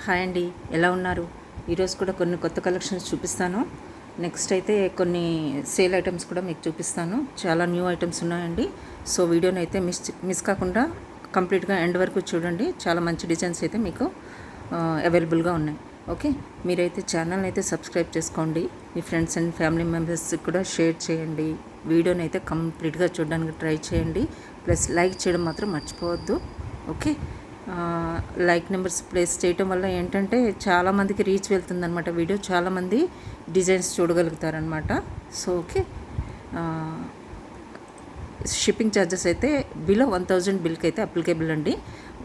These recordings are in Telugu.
హాయ్ అండి, ఎలా ఉన్నారు? ఈరోజు కూడా కొన్ని కొత్త కలెక్షన్స్ చూపిస్తాను. నెక్స్ట్ అయితే కొన్ని సేల్ ఐటమ్స్ కూడా మీకు చూపిస్తాను. చాలా న్యూ ఐటమ్స్ ఉన్నాయండి. సో వీడియోని అయితే మిస్ కాకుండా కంప్లీట్గా ఎండ్ వరకు చూడండి. చాలా మంచి డిజైన్స్ అయితే మీకు అవైలబుల్గా ఉన్నాయి. ఓకే, మీరైతే ఛానల్ని అయితే సబ్స్క్రైబ్ చేసుకోండి. మీ ఫ్రెండ్స్ అండ్ ఫ్యామిలీ మెంబర్స్కి కూడా షేర్ చేయండి. వీడియోని అయితే కంప్లీట్గా చూడడానికి ట్రై చేయండి. ప్లస్ లైక్ చేయడం మాత్రం మర్చిపోవద్దు. ఓకే, లైక్ నెంబర్స్ ప్లేస్ చేయటం వల్ల ఏంటంటే చాలామందికి రీచ్ వెళ్తుందనమాట. వీడియో చాలామంది డిజైన్స్ చూడగలుగుతారనమాట. సో ఓకే, షిప్పింగ్ ఛార్జెస్ అయితే బిలో 1000 బిల్కి అయితే అప్లికేబుల్ అండి.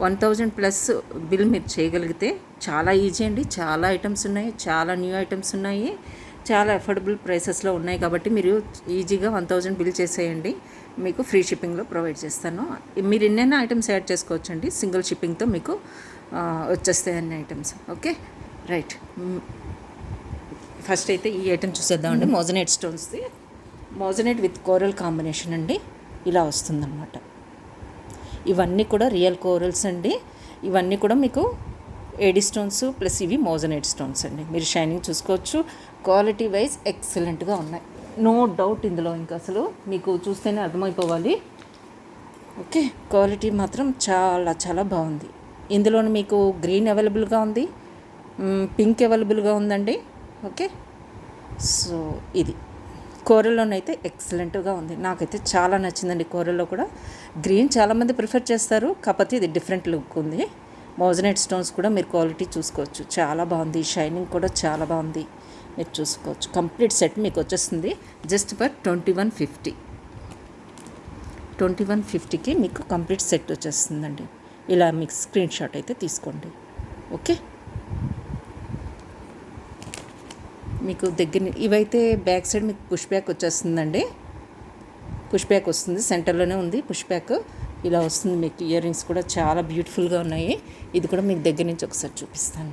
1000 ప్లస్ బిల్ మీరు చేయగలిగితే చాలా ఈజీ అండి. చాలా ఐటమ్స్ ఉన్నాయి, చాలా న్యూ ఐటమ్స్ ఉన్నాయి, చాలా అఫోర్డబుల్ ప్రైసెస్లో ఉన్నాయి. కాబట్టి మీరు ఈజీగా 1000 బిల్ చేసేయండి, మీకు ఫ్రీ షిప్పింగ్లో ప్రొవైడ్ చేస్తాను. మీరు ఎన్నైనా ఐటమ్స్ యాడ్ చేసుకోవచ్చండి. సింగిల్ షిప్పింగ్తో మీకు వచ్చేస్తాయి అన్ని ఐటమ్స్. ఓకే రైట్, ఫస్ట్ అయితే ఈ ఐటమ్ చూసేద్దామండి. మోజనైట్ స్టోన్స్ది, మోజనైట్ విత్ కోరల్ కాంబినేషన్ అండి. ఇలా వస్తుందన్నమాట. ఇవన్నీ కూడా రియల్ కోరల్స్ అండి. ఇవన్నీ కూడా మీకు ఏడీ స్టోన్స్ ప్లస్ ఇవి మోజనైట్ స్టోన్స్ అండి. మీరు షైనింగ్ చూసుకోవచ్చు. క్వాలిటీ వైజ్ ఎక్సలెంట్గా ఉన్నాయి, నో డౌట్. ఇందులో ఇంకా అసలు మీకు చూస్తేనే అర్థమైపోవాలి. ఓకే, క్వాలిటీ మాత్రం చాలా చాలా బాగుంది. ఇందులో మీకు గ్రీన్ అవైలబుల్గా ఉంది, పింక్ అవైలబుల్గా ఉందండి. ఓకే, సో ఇది కోరల్లోనైతే ఎక్సలెంట్గా ఉంది. నాకైతే చాలా నచ్చిందండి. కోరల్లో కూడా గ్రీన్ చాలామంది ప్రిఫర్ చేస్తారు, కాకపోతే ఇది డిఫరెంట్ లుక్ ఉంది. మోజనైట్ స్టోన్స్ కూడా మీరు క్వాలిటీ చూసుకోవచ్చు, చాలా బాగుంది. షైనింగ్ కూడా చాలా బాగుంది, మీరు చూసుకోవచ్చు. కంప్లీట్ సెట్ మీకు వచ్చేస్తుంది జస్ట్ ఫర్ 2150. 2150కి మీకు కంప్లీట్ సెట్ వచ్చేస్తుందండి. ఇలా మీకు స్క్రీన్ షాట్ అయితే తీసుకోండి. ఓకే, మీకు దగ్గర ఇవైతే బ్యాక్ సైడ్ మీకు పుష్ బ్యాక్ వచ్చేస్తుందండి. పుష్ బ్యాక్ వస్తుంది, సెంటర్లోనే ఉంది పుష్ బ్యాక్. ఇలా వస్తుంది మీకు. ఇయర్ రింగ్స్ కూడా చాలా బ్యూటిఫుల్గా ఉన్నాయి. ఇది కూడా మీకు దగ్గర నుంచి ఒకసారి చూపిస్తాను.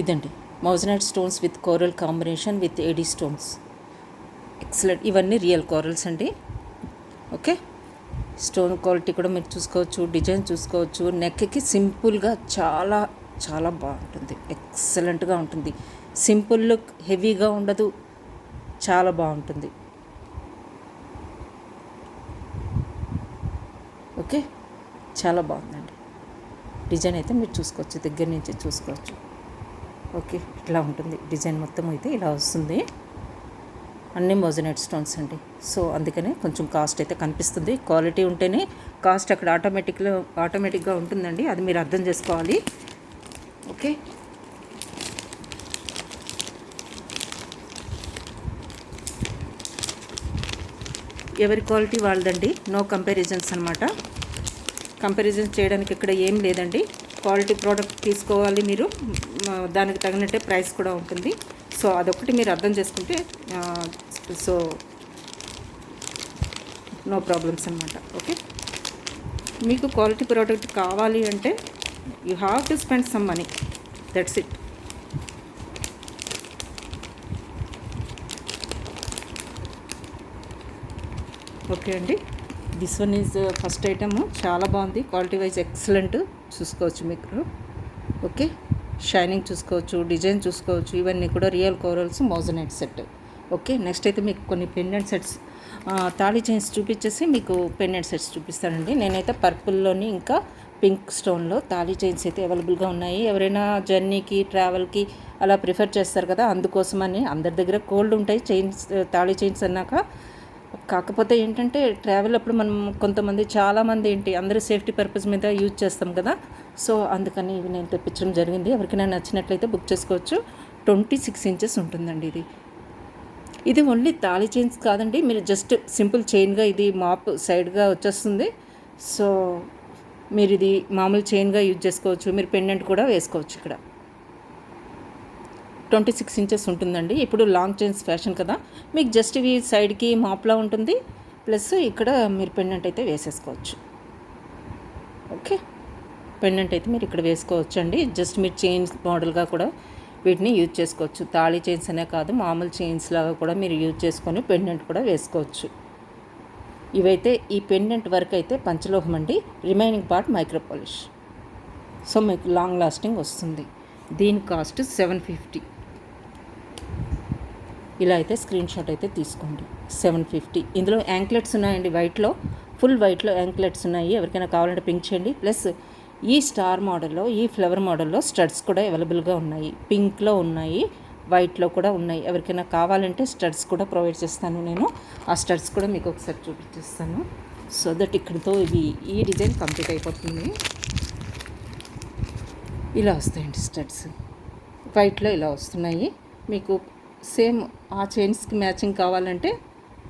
ఇదండి moissanite stones with coral combination with AD stones. Excellent. ఇవన్నీ రియల్ కోరల్స్ అండి. ఓకే, స్టోన్ క్వాలిటీ కూడా మీరు చూసుకోవచ్చు, డిజైన్ చూసుకోవచ్చు. నెక్కి సింపుల్గా చాలా చాలా బాగుంటుంది, ఎక్సలెంట్గా ఉంటుంది. సింపుల్ లుక్, హెవీగా ఉండదు, చాలా బాగుంటుంది. ఓకే, చాలా బాగుందండి. డిజైన్ అయితే మీరు చూసుకోవచ్చు, దగ్గర నుంచి చూసుకోవచ్చు. ఓకే, ఇట్లా ఉంటుంది డిజైన్. మొత్తం అయితే ఇలా వస్తుంది. అన్నీ మోజనైట్ స్టోన్స్ అండి. సో అందుకనే కొంచెం కాస్ట్ అయితే కనిపిస్తుంది. క్వాలిటీ ఉంటేనే కాస్ట్ అక్కడ ఆటోమేటిక్గా ఉంటుందండి, అది మీరు అర్థం చేసుకోవాలి. ఓకే, ఎవరి క్వాలిటీ వాళ్ళదండి, నో కంపారిజన్స్ అనమాట. కంపారిజన్ చేయడానికి ఇక్కడ ఏం లేదండి. క్వాలిటీ ప్రోడక్ట్ తీసుకోవాలి మీరు, దానికి తగినట్టే ప్రైస్ కూడా ఉంటుంది. సో అదొకటి మీరు అర్థం చేసుకుంటే సో నో ప్రాబ్లమ్స్ అనమాట. ఓకే, మీకు క్వాలిటీ ప్రోడక్ట్ కావాలి అంటే you have to spend some money, that's it. Okay అండి, this one is first item. చాలా బాగుంది, క్వాలిటీ వైజ్ ఎక్సలెంట్. చూసుకోవచ్చు మీకు. ఓకే, షైనింగ్ చూసుకోవచ్చు, డిజైన్ చూసుకోవచ్చు. ఇవన్నీ కూడా real corals moissanite set. Okay, next అయితే మీకు కొన్ని పెండెంట్ సెట్స్, తాళీ చైన్స్ చూపించేసి మీకు పెండెంట్ సెట్స్ చూపిస్తానండి. నేనైతే పర్పుల్లోని ఇంకా పింక్ స్టోన్లో తాళీ చైన్స్ అయితే అవైలబుల్గా ఉన్నాయి. ఎవరైనా జర్నీకి ట్రావెల్కి అలా ప్రిఫర్ చేస్తారు కదా, అందుకోసమని. అందరి దగ్గర కోల్డ్ ఉంటాయి చైన్స్, తాళీ చైన్స్ అన్నాక. కాకపోతే ఏంటంటే ట్రావెల్ అప్పుడు మనం కొంతమంది చాలామంది అందరూ సేఫ్టీ పర్పస్ మీద యూజ్ చేస్తాం కదా. సో అందుకని ఇవి నేను తెప్పించడం జరిగింది. ఎవరికైనా నచ్చినట్లయితే బుక్ చేసుకోవచ్చు. 26 ఇంచెస్ ఉంటుందండి ఇది. ఇది ఓన్లీ తాళీ చైన్స్ కాదండి, మీరు జస్ట్ సింపుల్ చైన్గా ఇది మాప్ సైడ్గా వచ్చేస్తుంది. సో మీరు ఇది మామూలు చైన్గా యూజ్ చేసుకోవచ్చు. మీరు పెండెంట్ కూడా వేసుకోవచ్చు. ఇక్కడ 26 ఇంచెస్ ఉంటుందండి. ఇప్పుడు లాంగ్ చైన్స్ ఫ్యాషన్ కదా, మీకు జస్ట్ ఇవి సైడ్కి మాప్లా ఉంటుంది, ప్లస్ ఇక్కడ మీరు పెండెంట్ అయితే వేసేసుకోవచ్చు. ఓకే, పెండెంట్ అయితే మీరు ఇక్కడ వేసుకోవచ్చు అండి. జస్ట్ మీరు చైన్స్ మోడల్గా కూడా వీటిని యూజ్ చేసుకోవచ్చు. తాళీ చైన్స్ అనే కాదు, మామూలు చైన్స్ లాగా కూడా మీరు యూజ్ చేసుకొని పెండెంట్ కూడా వేసుకోవచ్చు. ఇవైతే ఈ పెండెంట్ వర్క్ అయితే పంచలోహం అండి, remaining part micro polish. So మీకు లాంగ్ లాస్టింగ్ వస్తుంది. దీని కాస్ట్ 750. ఇలా అయితే స్క్రీన్ షాట్ అయితే తీసుకోండి. 750. ఇందులో యాంక్లెట్స్ ఉన్నాయండి, వైట్లో, ఫుల్ వైట్లో యాంక్లెట్స్ ఉన్నాయి. ఎవరికైనా కావాలంటే పింక్ చేయండి. ప్లస్ ఈ స్టార్ మోడల్లో, ఈ ఫ్లవర్ మోడల్లో స్టడ్స్ కూడా అవైలబుల్గా ఉన్నాయి. పింక్లో ఉన్నాయి, వైట్లో కూడా ఉన్నాయి. ఎవరికైనా కావాలంటే స్టడ్స్ కూడా ప్రొవైడ్ చేస్తాను నేను. ఆ స్టడ్స్ కూడా మీకు ఒకసారి చూపించేస్తాను. సో దట్ ఇక్కడితో ఈ డిజైన్ కంప్లీట్ అయిపోతుంది. ఇలా వస్తాయండి స్టడ్స్, వైట్లో ఇలా వస్తున్నాయి. మీకు సేమ్ ఆ చైన్స్కి మ్యాచింగ్ కావాలంటే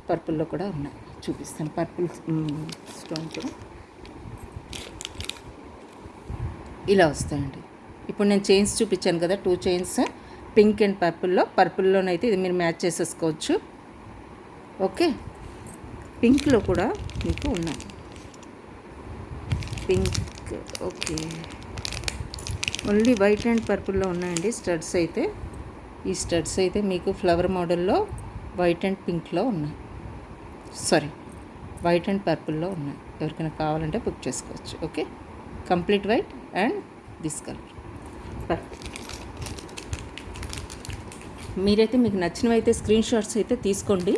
పర్పుల్లో కూడా ఉన్నాయి, చూపిస్తాను. పర్పుల్ స్టోన్ కూడా ఇలా వస్తాయండి. ఇప్పుడు నేను చైన్స్ చూపించాను కదా, 2 చైన్స్ పింక్ అండ్ పర్పుల్లోనైతే ఇది మీరు మ్యాచ్ చేసేసుకోవచ్చు. ఓకే, పింక్లో కూడా మీకు ఉన్నాయి. Pink okay, only white and పర్పుల్లో ఉన్నాయండి స్టడ్స్ అయితే. ఈ స్టడ్స్ అయితే మీకు ఫ్లవర్ మోడల్లో వైట్ అండ్ పింక్లో ఉన్నాయి, సారీ వైట్ అండ్ పర్పుల్లో ఉన్నాయి. ఎవరికైనా కావాలంటే బుక్ చేసుకోవచ్చు. Okay, complete white and this colour. మీరైతే మీకు నచ్చినవి అయితే స్క్రీన్ షాట్స్ అయితే తీసుకోండి.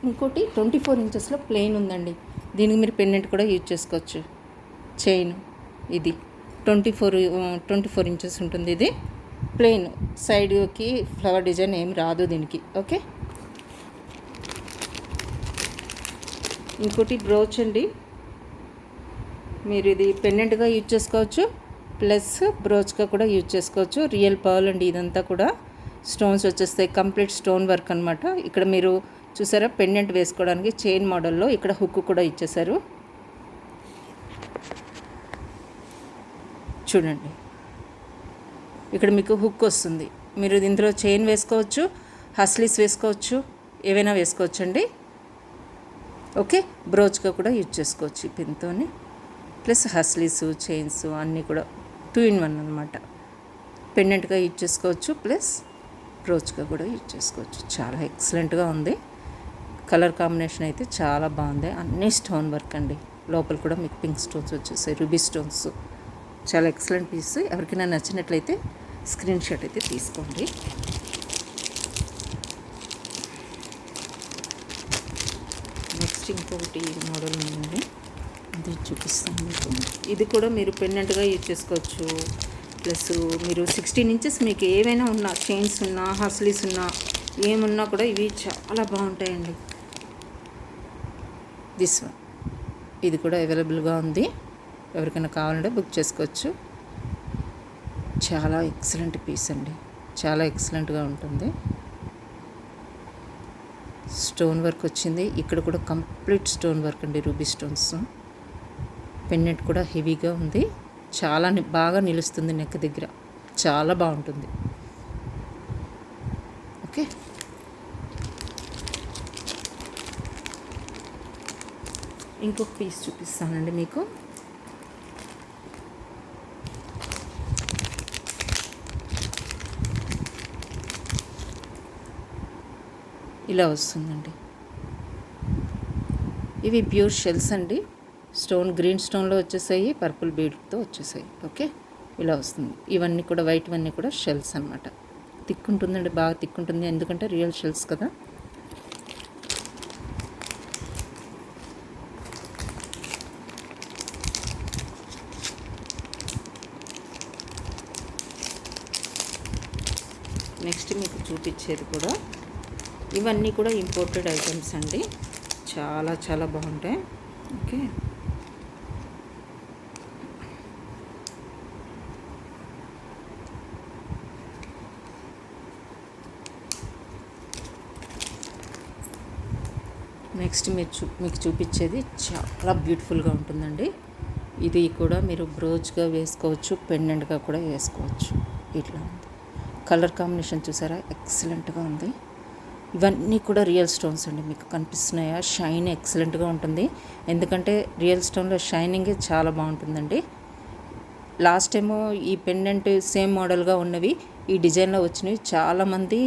ఇంకోటి 24 ఇంచెస్లో ప్లెయిన్ ఉందండి. దీనికి మీరు పెండెంట్ కూడా యూజ్ చేసుకోవచ్చు. చైన్ ఇది 24 ఇంచెస్ ఉంటుంది. ఇది ప్లెయిన్, సైడ్కి ఫ్లవర్ డిజైన్ ఏం రాదు దీనికి. ఓకే, ఇంకోటి బ్రోచ్ అండి. మీరు ఇది పెండెంట్గా యూజ్ చేసుకోవచ్చు, ప్లస్ బ్రోచ్గా కూడా యూజ్ చేసుకోవచ్చు. రియల్ పర్ల్ అండి. ఇదంతా కూడా స్టోన్స్ వచ్చేస్తాయి, కంప్లీట్ స్టోన్ వర్క్ అనమాట. ఇక్కడ మీరు చూసారా, పెండెంట్ వేసుకోవడానికి చైన్ మోడల్లో ఇక్కడ హుక్ కూడా ఇచ్చేసారు. చూడండి, ఇక్కడ మీకు హుక్ వస్తుంది. మీరు ఇందులో చైన్ వేసుకోవచ్చు, హస్లీస్ వేసుకోవచ్చు, ఏవైనా వేసుకోవచ్చు అండి. ఓకే, బ్రోచ్గా కూడా యూజ్ చేసుకోవచ్చు ఈ పిన్తోని. ప్లస్ హస్లీస్, చైన్స్ అన్నీ కూడా 2 in 1 అనమాట. పెండెంట్గా యూజ్ చేసుకోవచ్చు, ప్లస్ బ్రోచ్గా కూడా యూజ్ చేసుకోవచ్చు. చాలా ఎక్సలెంట్గా ఉంది. కలర్ కాంబినేషన్ అయితే చాలా బాగుంది. అన్నీ స్టోన్ వర్క్ అండి. లోపల కూడా మీకు పింక్ స్టోన్స్ వచ్చేసాయి, రూబీ స్టోన్స్. చాలా ఎక్సలెంట్ పీస్. ఎవరికైనా నచ్చినట్లయితే స్క్రీన్ షాట్ అయితే తీసుకోండి. నెక్స్ట్ ఇంకొకటి మోడల్ ఉంది, ఇది చూపిస్తాను మీకు. ఇది కూడా మీరు పెండెంట్గా యూజ్ చేసుకోవచ్చు. ప్లస్ మీరు 16 ఇంచెస్ మీకు ఏవైనా ఉన్నా, చైన్స్ ఉన్నా, హస్లీస్ ఉన్నా, ఏమున్నా కూడా ఇవి చాలా బాగుంటాయండి. దిస్ వన్, ఇది కూడా అవైలబుల్గా ఉంది. ఎవరికైనా కావాలంటే బుక్ చేసుకోవచ్చు. చాలా ఎక్సలెంట్ పీస్ అండి, చాలా ఎక్సలెంట్గా ఉంటుంది. స్టోన్ వర్క్ వచ్చింది. ఇక్కడ కూడా కంప్లీట్ స్టోన్ వర్క్ అండి, రూబీ స్టోన్స్. పెండెంట్ కూడా హెవీగా ఉంది, చాలా బాగా నిలుస్తుంది నెక్ దగ్గర, చాలా బాగుంటుంది. ఓకే, ఇంకొక పీస్ చూపిస్తానండి మీకు. ఇలా వస్తుందండి. ఇవి ప్యూర్ షెల్స్ అండి. స్టోన్ గ్రీన్ స్టోన్లో వచ్చేసాయి, పర్పుల్ బీడ్తో వచ్చేసాయి. ఓకే, ఇలా వస్తుంది. ఇవన్నీ కూడా వైట్, ఇవన్నీ కూడా షెల్స్ అనమాట. తిక్కుంటుందండి, బాగా తిక్కుంటుంది, ఎందుకంటే రియల్ షెల్స్ కదా. నెక్స్ట్ మీకు చూపించేది కూడా ఇవన్నీ కూడా ఇంపోర్టెడ్ ఐటమ్స్ అండి. చాలా చాలా బాగుంటాయి. ఓకే, నెక్స్ట్ మీకు చూపించేది చాలా బ్యూటిఫుల్గా ఉంటుందండి. ఇది కూడా మీరు బ్రోచ్గా వేసుకోవచ్చు, పెండెంట్గా కూడా వేసుకోవచ్చు. ఇట్లా ఉంది. కలర్ కాంబినేషన్ చూసారా, ఎక్సలెంట్గా ఉంది. ఇవన్నీ కూడా రియల్ స్టోన్స్ అండి. మీకు కనిపిస్తున్నాయా? షైన్ ఎక్సలెంట్గా ఉంటుంది, ఎందుకంటే రియల్ స్టోన్లో షైనింగ్ చాలా బాగుంటుందండి. లాస్ట్ టైము ఈ పెండెంట్ సేమ్ మోడల్గా ఉన్నవి ఈ డిజైన్లో వచ్చినవి చాలామంది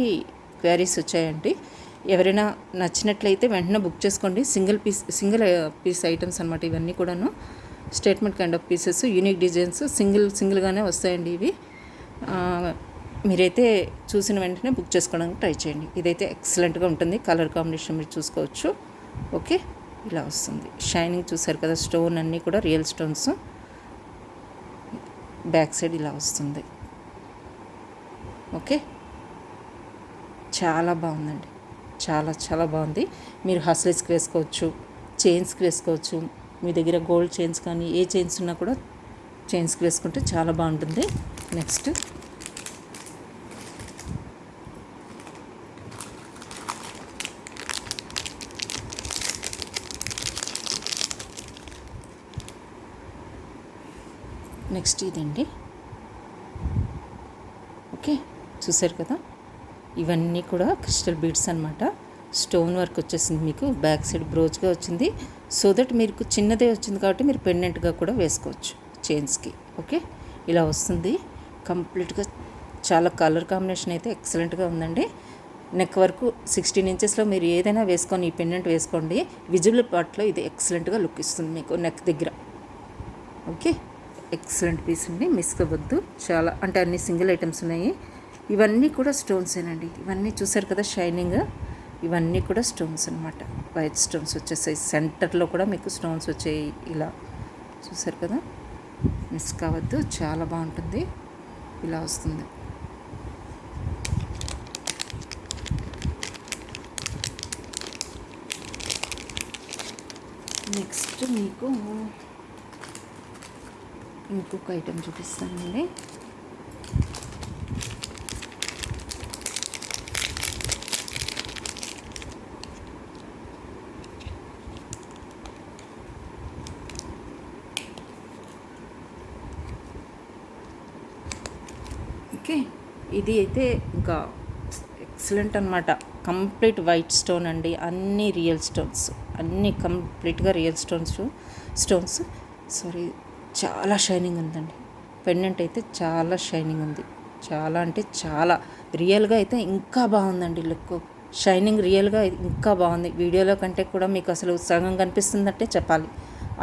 క్వైరీస్ వచ్చాయండి. ఎవరైనా నచ్చినట్లయితే వెంటనే బుక్ చేసుకోండి. సింగిల్ పీస్ ఐటమ్స్ అనమాట ఇవన్నీ కూడాను. Statement kind of pieces, unique designs, సింగిల్గానే వస్తాయండి ఇవి. మీరైతే చూసిన వెంటనే బుక్ చేసుకోవడానికి ట్రై చేయండి. ఇదైతే ఎక్సలెంట్గా ఉంటుంది. కలర్ కాంబినేషన్ మీరు చూసుకోవచ్చు. ఓకే, ఇలా వస్తుంది. షైనింగ్ చూసారు కదా, స్టోన్ అన్నీ కూడా రియల్ స్టోన్స్. బ్యాక్ సైడ్ ఇలా వస్తుంది. ఓకే, చాలా బాగుందండి. చాలా చాలా బాగుంది. మీరు హస్లెస్కి వేసుకోవచ్చు, చైన్స్కి వేసుకోవచ్చు. మీ దగ్గర గోల్డ్ చైన్స్ కానీ ఏ చైన్స్ ఉన్నా కూడా చైన్స్కి వేసుకుంటే చాలా బాగుంటుంది. నెక్స్ట్ ఇదండి. ఓకే, చూసారు కదా, ఇవన్నీ కూడా క్రిస్టల్ బీడ్స్ అనమాట. స్టోన్ వర్క్ వచ్చేసింది. మీకు బ్యాక్ సైడ్ బ్రోచ్గా వచ్చింది. సో దట్ మీకు చిన్నదే వచ్చింది కాబట్టి మీరు పెండెంట్గా కూడా వేసుకోవచ్చు చైన్స్కి. ఓకే, ఇలా వస్తుంది కంప్లీట్గా. చాలా కలర్ కాంబినేషన్ అయితే ఎక్సలెంట్గా ఉందండి. నెక్ వరకు 16 ఇంచెస్లో మీరు ఏదైనా వేసుకొని ఈ పెండెంట్ వేసుకోండి. విజిబుల్ పార్ట్లో ఇది ఎక్సలెంట్గా లుక్ ఇస్తుంది మీకు నెక్ దగ్గర. ఓకే, ఎక్సలెంట్ పీస్ అండి, మిస్ అవ్వద్దు. చాలా అంటే అన్ని సింగిల్ ఐటమ్స్ ఉన్నాయి. ఇవన్నీ కూడా స్టోన్సేనండి. ఇవన్నీ చూసారు కదా షైనింగ్, ఇవన్నీ కూడా స్టోన్స్ అనమాట. వైట్ స్టోన్స్ వచ్చేసాయి. సెంటర్లో కూడా మీకు స్టోన్స్ వచ్చాయి. ఇలా చూసారు కదా, మిస్ కావద్దు. చాలా బాగుంటుంది. ఇలా వస్తుంది. నెక్స్ట్ మీకు ఇంకొక ఐటెం చూపిస్తానండి. ఓకే, ఇది అయితే ఇంకా ఎక్సలెంట్ అనమాట. కంప్లీట్ వైట్ స్టోన్ అండి. అన్నీ రియల్ స్టోన్స్, అన్నీ కంప్లీట్గా రియల్ స్టోన్స్. సారీ, చాలా షైనింగ్ ఉందండి. పెండెంట్ అయితే చాలా షైనింగ్ ఉంది. చాలా అంటే చాలా రియల్గా అయితే ఇంకా బాగుందండి లుక్. షైనింగ్ రియల్గా ఇంకా బాగుంది. వీడియోలో కంటే కూడా మీకు అసలు సగం కనిపిస్తుందంటే చెప్పాలి,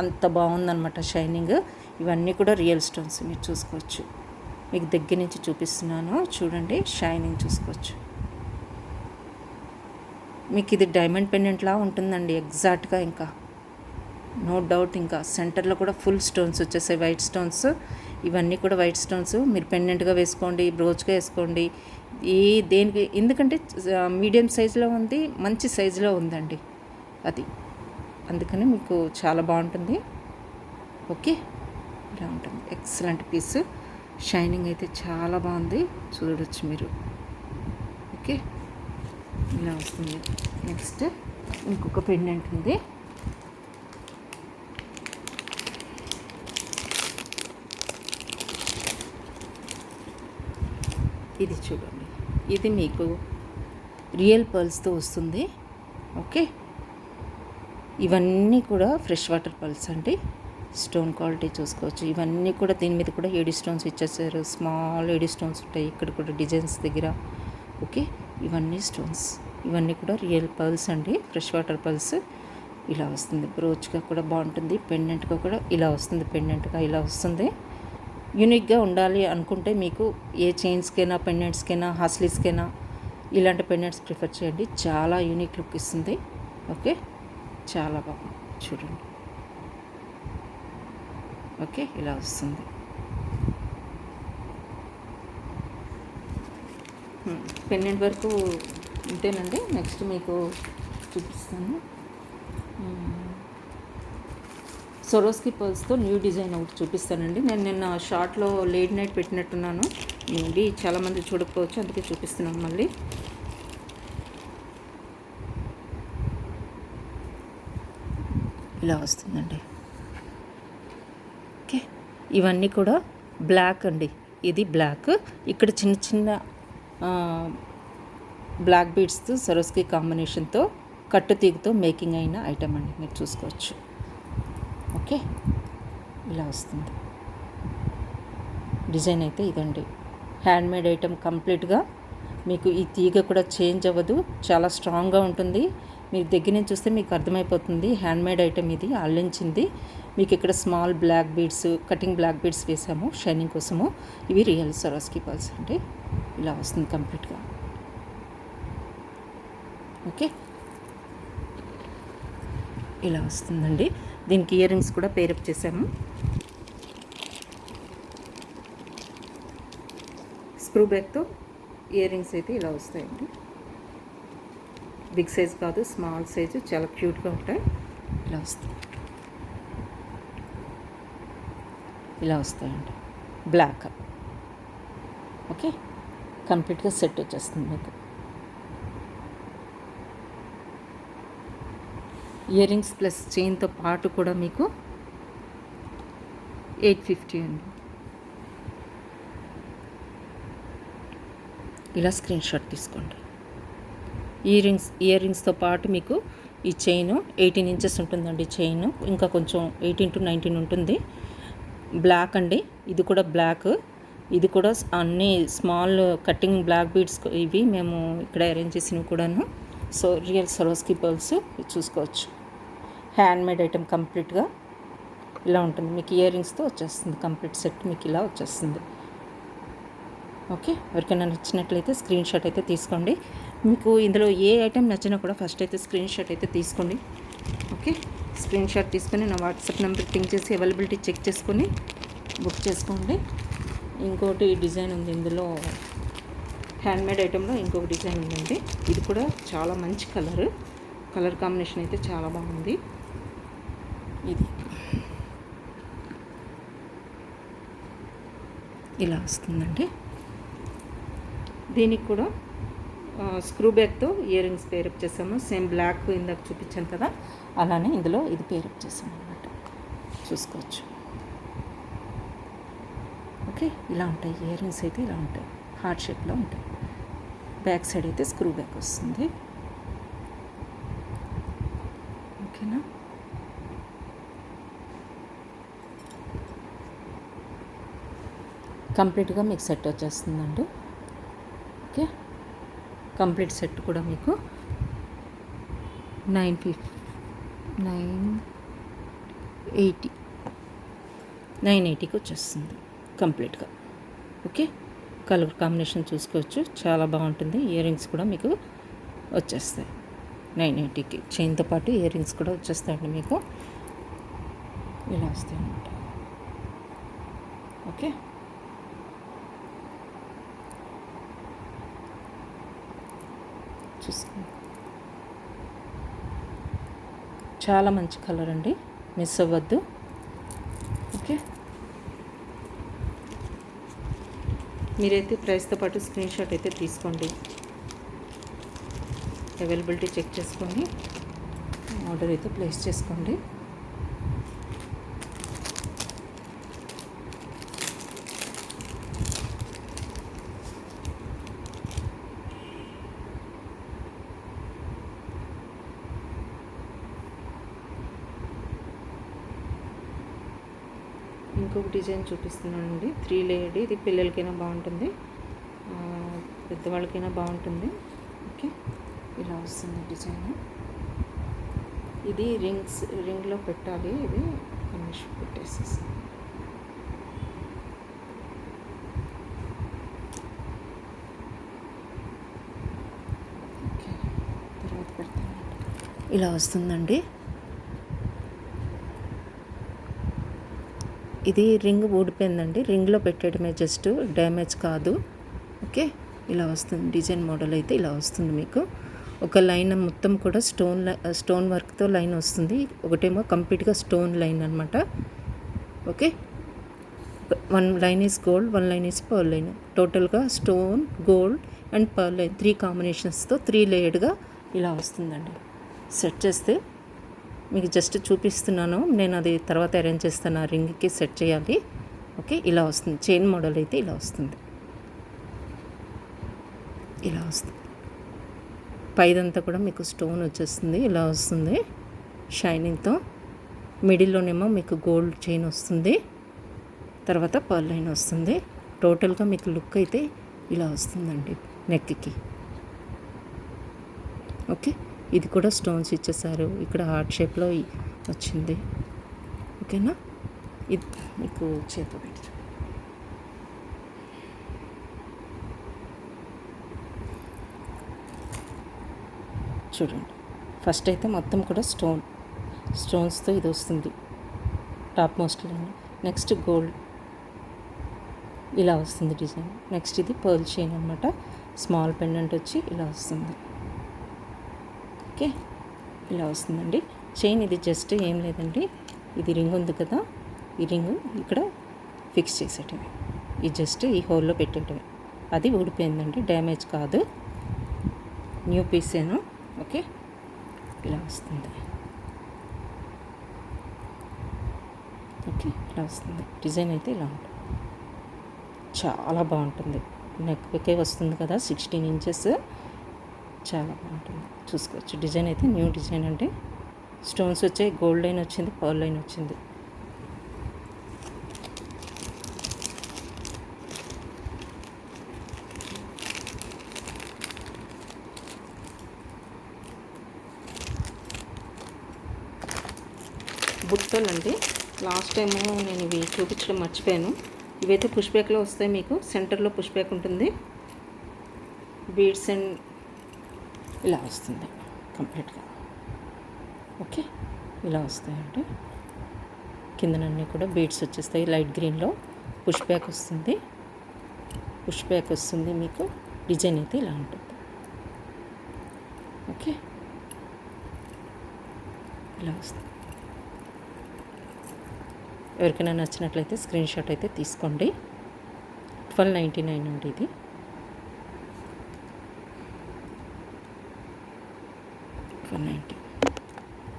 అంత బాగుందన్నమాట షైనింగ్. ఇవన్నీ కూడా రియల్ స్టోన్స్ మీరు చూసుకోవచ్చు. మీకు దగ్గర నుంచి చూపిస్తున్నాను చూడండి, షైనింగ్ చూసుకోవచ్చు. మీకు ఇది డైమండ్ పెండెంట్లా ఉంటుందండి ఎగ్జాక్ట్గా. ఇంకా నో డౌట్. ఇంకా సెంటర్లో కూడా ఫుల్ స్టోన్స్ వచ్చేసాయి, వైట్ స్టోన్స్. ఇవన్నీ కూడా వైట్ స్టోన్స్. మీరు పెండెంట్గా వేసుకోండి, బ్రోచ్గా వేసుకోండి, దేనికి. ఎందుకంటే మీడియం సైజులో ఉంది, మంచి సైజులో ఉందండి అది, అందుకని మీకు చాలా బాగుంటుంది. ఓకే, ఇలా ఉంటుంది. Excellent piece. షైనింగ్ అయితే చాలా బాగుంది, చూడవచ్చు మీరు. ఓకే, ఇలా వస్తుంది. నెక్స్ట్ ఇంకొక పెండెంట్ ఉంది. ఇది చూడండి, ఇది మీకు రియల్ పర్ల్స్తో వస్తుంది. ఓకే, ఇవన్నీ కూడా ఫ్రెష్ వాటర్ పర్ల్స్ అండి. స్టోన్ క్వాలిటీ చూసుకోవచ్చు. ఇవన్నీ కూడా దీని మీద కూడా ఏడీ స్టోన్స్ ఇచ్చేసారు. స్మాల్ ఏడీ స్టోన్స్ ఉంటాయి ఇక్కడ కూడా డిజైన్స్ దగ్గర. ఓకే, ఇవన్నీ స్టోన్స్, ఇవన్నీ కూడా రియల్ పర్ల్స్ అండి, ఫ్రెష్ వాటర్ పర్ల్స్. ఇలా వస్తుంది. బ్రోచ్గా కూడా బాగుంటుంది, పెండెంట్గా కూడా ఇలా వస్తుంది. పెండెంట్గా ఇలా వస్తుంది. యూనిక్గా ఉండాలి అనుకుంటే మీకు ఏ చైన్స్కైనా, పెండెంట్స్కైనా, హాస్లీస్కైనా ఇలాంటి పెండెంట్స్ ప్రిఫర్ చేయండి. చాలా యూనిక్ లుక్ ఇస్తుంది. ఓకే, చాలా బాగుంది చూడండి. ఓకే, ఇలా వస్తుంది. పెండెంట్ వరకు ఇంతేనండి. నెక్స్ట్ మీకు చూపిస్తాను. సొరోస్కి పర్ల్స్తో న్యూ డిజైన్ ఒకటి చూపిస్తానండి. నేను నిన్న షార్ట్లో లేట్ నైట్ పెట్టినట్టున్నాను, మేబీ చాలామంది చూడకపోవచ్చు, అందుకే చూపిస్తున్నాను మళ్ళీ. ఇలా వస్తుందండి. ఓకే, ఇవన్నీ కూడా బ్లాక్ అండి. ఇది బ్లాక్. ఇక్కడ చిన్న చిన్న బ్లాక్ బీడ్స్తో సరోస్కి కాంబినేషన్తో కట్టు తీగుతో మేకింగ్ అయిన ఐటమ్ అండి, మీరు చూసుకోవచ్చు. ఓకే, ఇలా వస్తుంది. డిజైన్ అయితే ఇదండి. హ్యాండ్మేడ్ ఐటమ్ కంప్లీట్గా మీకు ఈ తీగ కూడా చేంజ్ అవ్వదు, చాలా స్ట్రాంగ్గా ఉంటుంది. మీరు దగ్గర నుంచి చూస్తే మీకు అర్థమైపోతుంది. హ్యాండ్మేడ్ ఐటెం ఇది, అల్లించింది. మీకు ఇక్కడ small black beads, cutting black beads వేసాము షైనింగ్ కోసము. ఇవి రియల్ సరోస్కి పర్ల్స్ అండి. ఇలా వస్తుంది కంప్లీట్గా. ఓకే, ఇలా వస్తుందండి. దీనికి ఇయర్ రింగ్స్ కూడా పేరప్ చేసాము. స్క్రూ బ్యాక్తో ఇయర్ రింగ్స్ అయితే ఇలా వస్తాయండి. బిగ్ సైజ్ కాదు, స్మాల్ సైజు, చాలా క్యూట్గా ఉంటాయి. ఇలా వస్తాయి, ఇలా వస్తాయండి. బ్లాక్. ఓకే, కంప్లీట్గా సెట్ వచ్చేస్తుంది మీకు. ఇయర్ రింగ్స్ ప్లస్ చైన్తో పాటు కూడా మీకు 850 అండి. ఇలా స్క్రీన్ షాట్ తీసుకోండి. ఇయర్ రింగ్స్తో పాటు మీకు ఈ చైన్ 18 ఇంచెస్ ఉంటుందండి. చైన్ ఇంకా కొంచెం 18 to 19 ఉంటుంది. బ్లాక్ అండి, ఇది కూడా బ్లాక్. ఇది కూడా అన్ని స్మాల్ కటింగ్ బ్లాక్ బీడ్స్ ఇవి మేము ఇక్కడ అరేంజ్ చేసినవి కూడాను. సో రియల్ సరోస్కి పర్ల్స్ చూసుకోవచ్చు. హ్యాండ్మేడ్ ఐటెం కంప్లీట్గా ఇలా ఉంటుంది. మీకు ఇయర్ రింగ్స్తో వచ్చేస్తుంది, కంప్లీట్ సెట్ మీకు ఇలా వచ్చేస్తుంది. ఓకే, ఎవరికైనా నచ్చినట్లయితే స్క్రీన్ షాట్ అయితే తీసుకోండి. మీకు ఇందులో ఏ ఐటెం నచ్చినా కూడా ఫస్ట్ అయితే స్క్రీన్ షాట్ అయితే తీసుకోండి. ఓకే, స్క్రీన్ షాట్ తీసుకొని నా వాట్సాప్ నెంబర్ పింక్ చేసి అవైలబిలిటీ చెక్ చేసుకొని బుక్ చేసుకోండి. ఇంకోటి డిజైన్ ఉంది ఇందులో, హ్యాండ్మేడ్ ఐటెంలో ఇంకొక డిజైన్ ఉందండి. ఇది కూడా చాలా మంచి కలర్ కాంబినేషన్ అయితే చాలా బాగుంది. ఇది ఇలా వస్తుందండి. దీనికి కూడా స్క్రూ బ్యాక్తో ఇయర్ రింగ్స్ పేరప్ చేసాము. సేమ్ బ్లాక్ ఇందాక చూపించాను కదా, అలానే ఇందులో ఇది పేరప్ చేసాము అన్నమాట. చూసుకోవచ్చు. ఓకే, ఇలా ఉంటాయి ఇయర్ రింగ్స్ అయితే, ఇలా ఉంటాయి, హార్ట్ షేప్లో ఉంటాయి. బ్యాక్ సైడ్ అయితే స్క్రూ బ్యాక్ వస్తుంది. ఓకేనా, కంప్లీట్గా మీకు సెట్ వచ్చేస్తుందండి. ఓకే, కంప్లీట్ సెట్ కూడా మీకు 980కి వచ్చేస్తుంది కంప్లీట్గా. ఓకే, కలర్ కాంబినేషన్ చూసుకోవచ్చు, చాలా బాగుంటుంది. ఇయర్ రింగ్స్ కూడా మీకు వచ్చేస్తాయి 980కి. చైన్తో పాటు ఇయర్ రింగ్స్ కూడా వచ్చేస్తాయండి మీకు. ఇలా వస్తాయి అన్నమాట. ఓకే, చూసుకోండి. చాలా మంచి కలర్ అండి, మిస్ అవ్వద్దు. ఓకే, మీరైతే ప్రైస్తో పాటు స్క్రీన్ షాట్ అయితే తీసుకోండి. అవైలబిలిటీ చెక్ చేసుకొని ఆర్డర్ అయితే ప్లేస్ చేసుకోండి. ఇంకొక డిజైన్ చూపిస్తున్నానండి, 3 లేయర్డ్. ఇది పిల్లలకైనా బాగుంటుంది, పెద్దవాళ్ళకైనా బాగుంటుంది. ఓకే, ఇలా వస్తుంది డిజైన్. ఇది రింగ్లో పెట్టాలి. ఇది ఫినిష్ పెట్టేసేసి ఓకే, తర్వాత పెడతాను. ఇలా వస్తుందండి. ఇది రింగ్ ఊడిపోయిందండి, రింగ్లో పెట్టడమే, జస్ట్ డ్యామేజ్ కాదు. ఓకే, ఇలా వస్తుంది డిజైన్. మోడల్ అయితే ఇలా వస్తుంది మీకు. ఒక లైన్ మొత్తం కూడా స్టోన్ వర్క్తో లైన్ వస్తుంది. ఒకటేమో కంప్లీట్గా స్టోన్ లైన్ అనమాట. Okay, 1 line is gold, 1 line is pearl line. టోటల్గా stone, gold and pearl line 3 కాంబినేషన్స్తో 3 లేయర్డ్గా ఇలా వస్తుందండి. సెట్ చేస్తే మీకు జస్ట్ చూపిస్తున్నాను, నేను అది తర్వాత అరేంజ్ చేస్తాను. ఆ రింగ్కి సెట్ చేయాలి. ఓకే, ఇలా వస్తుంది. చైన్ మోడల్ అయితే ఇలా వస్తుంది. ఇలా వస్తుంది. పైదంతా కూడా మీకు స్టోన్ వచ్చేస్తుంది, ఇలా వస్తుంది షైనింగ్తో. మిడిల్లోనేమో మీకు గోల్డ్ చైన్ వస్తుంది, తర్వాత పర్ల్ లైన్ వస్తుంది. టోటల్గా మీకు లుక్ అయితే ఇలా వస్తుందండి. నెక్కి. ఓకే, ఇది కూడా స్టోన్స్ ఇచ్చేసారు. ఇక్కడ హార్ట్ షేప్లో వచ్చింది. ఓకేనా, ఇది మీకు చేతితో పెట్టి చూడండి. ఫస్ట్ అయితే మొత్తం కూడా స్టోన్స్తో ఇది వస్తుంది టాప్ మోస్ట్లో. నెక్స్ట్ గోల్డ్ ఇలా వస్తుంది డిజైన్. నెక్స్ట్ ఇది పర్ల్ చైన్ అనమాట. స్మాల్ పెండెంట్ వచ్చి ఇలా వస్తుంది. ఓకే, ఇలా వస్తుందండి చైన్. ఇది జస్ట్ ఏం లేదండి, ఇది రింగ్ ఉంది కదా, ఈ రింగ్ ఇక్కడ ఫిక్స్ చేసేటమే. ఇది జస్ట్ ఈ హోల్లో పెట్టేటమే. అది ఊడిపోయిందండి, డ్యామేజ్ కాదు, న్యూ పీసేను. ఓకే, ఇలా వస్తుంది. ఓకే, ఇలా వస్తుంది డిజైన్ అయితే ఇలా ఉంటుంది. చాలా బాగుంటుంది. నెక్కే వస్తుంది కదా, 16 ఇంచెస్, చాలా బాగుంటుంది. చూసుకోవచ్చు. డిజైన్ అయితే న్యూ డిజైన్ అండి. స్టోన్స్ వచ్చాయి, గోల్డ్ లైన్ వచ్చింది, పర్ల్ లైన్ వచ్చింది. బుట్టలండి, లాస్ట్ టైము నేను ఇవి చూపించడం మర్చిపోయాను. ఇవైతే పుష్ బ్యాక్లో వస్తాయి. మీకు సెంటర్లో పుష్ బ్యాక్ ఉంటుంది. బీడ్స్ అండ్ ఇలా వస్తుంది కంప్లీట్గా. ఓకే, ఇలా వస్తాయండి. కిందనన్నీ కూడా బీడ్స్ వచ్చేస్తాయి. లైట్ గ్రీన్లో పుష్ బ్యాక్ వస్తుంది. పుష్ బ్యాక్ వస్తుంది. మీకు డిజైన్ అయితే ఇలా ఉంటుంది. ఓకే, ఇలా వస్తుంది. ఎవరికైనా నచ్చినట్లయితే స్క్రీన్ షాట్ అయితే తీసుకోండి. 1299 అండి ఇది.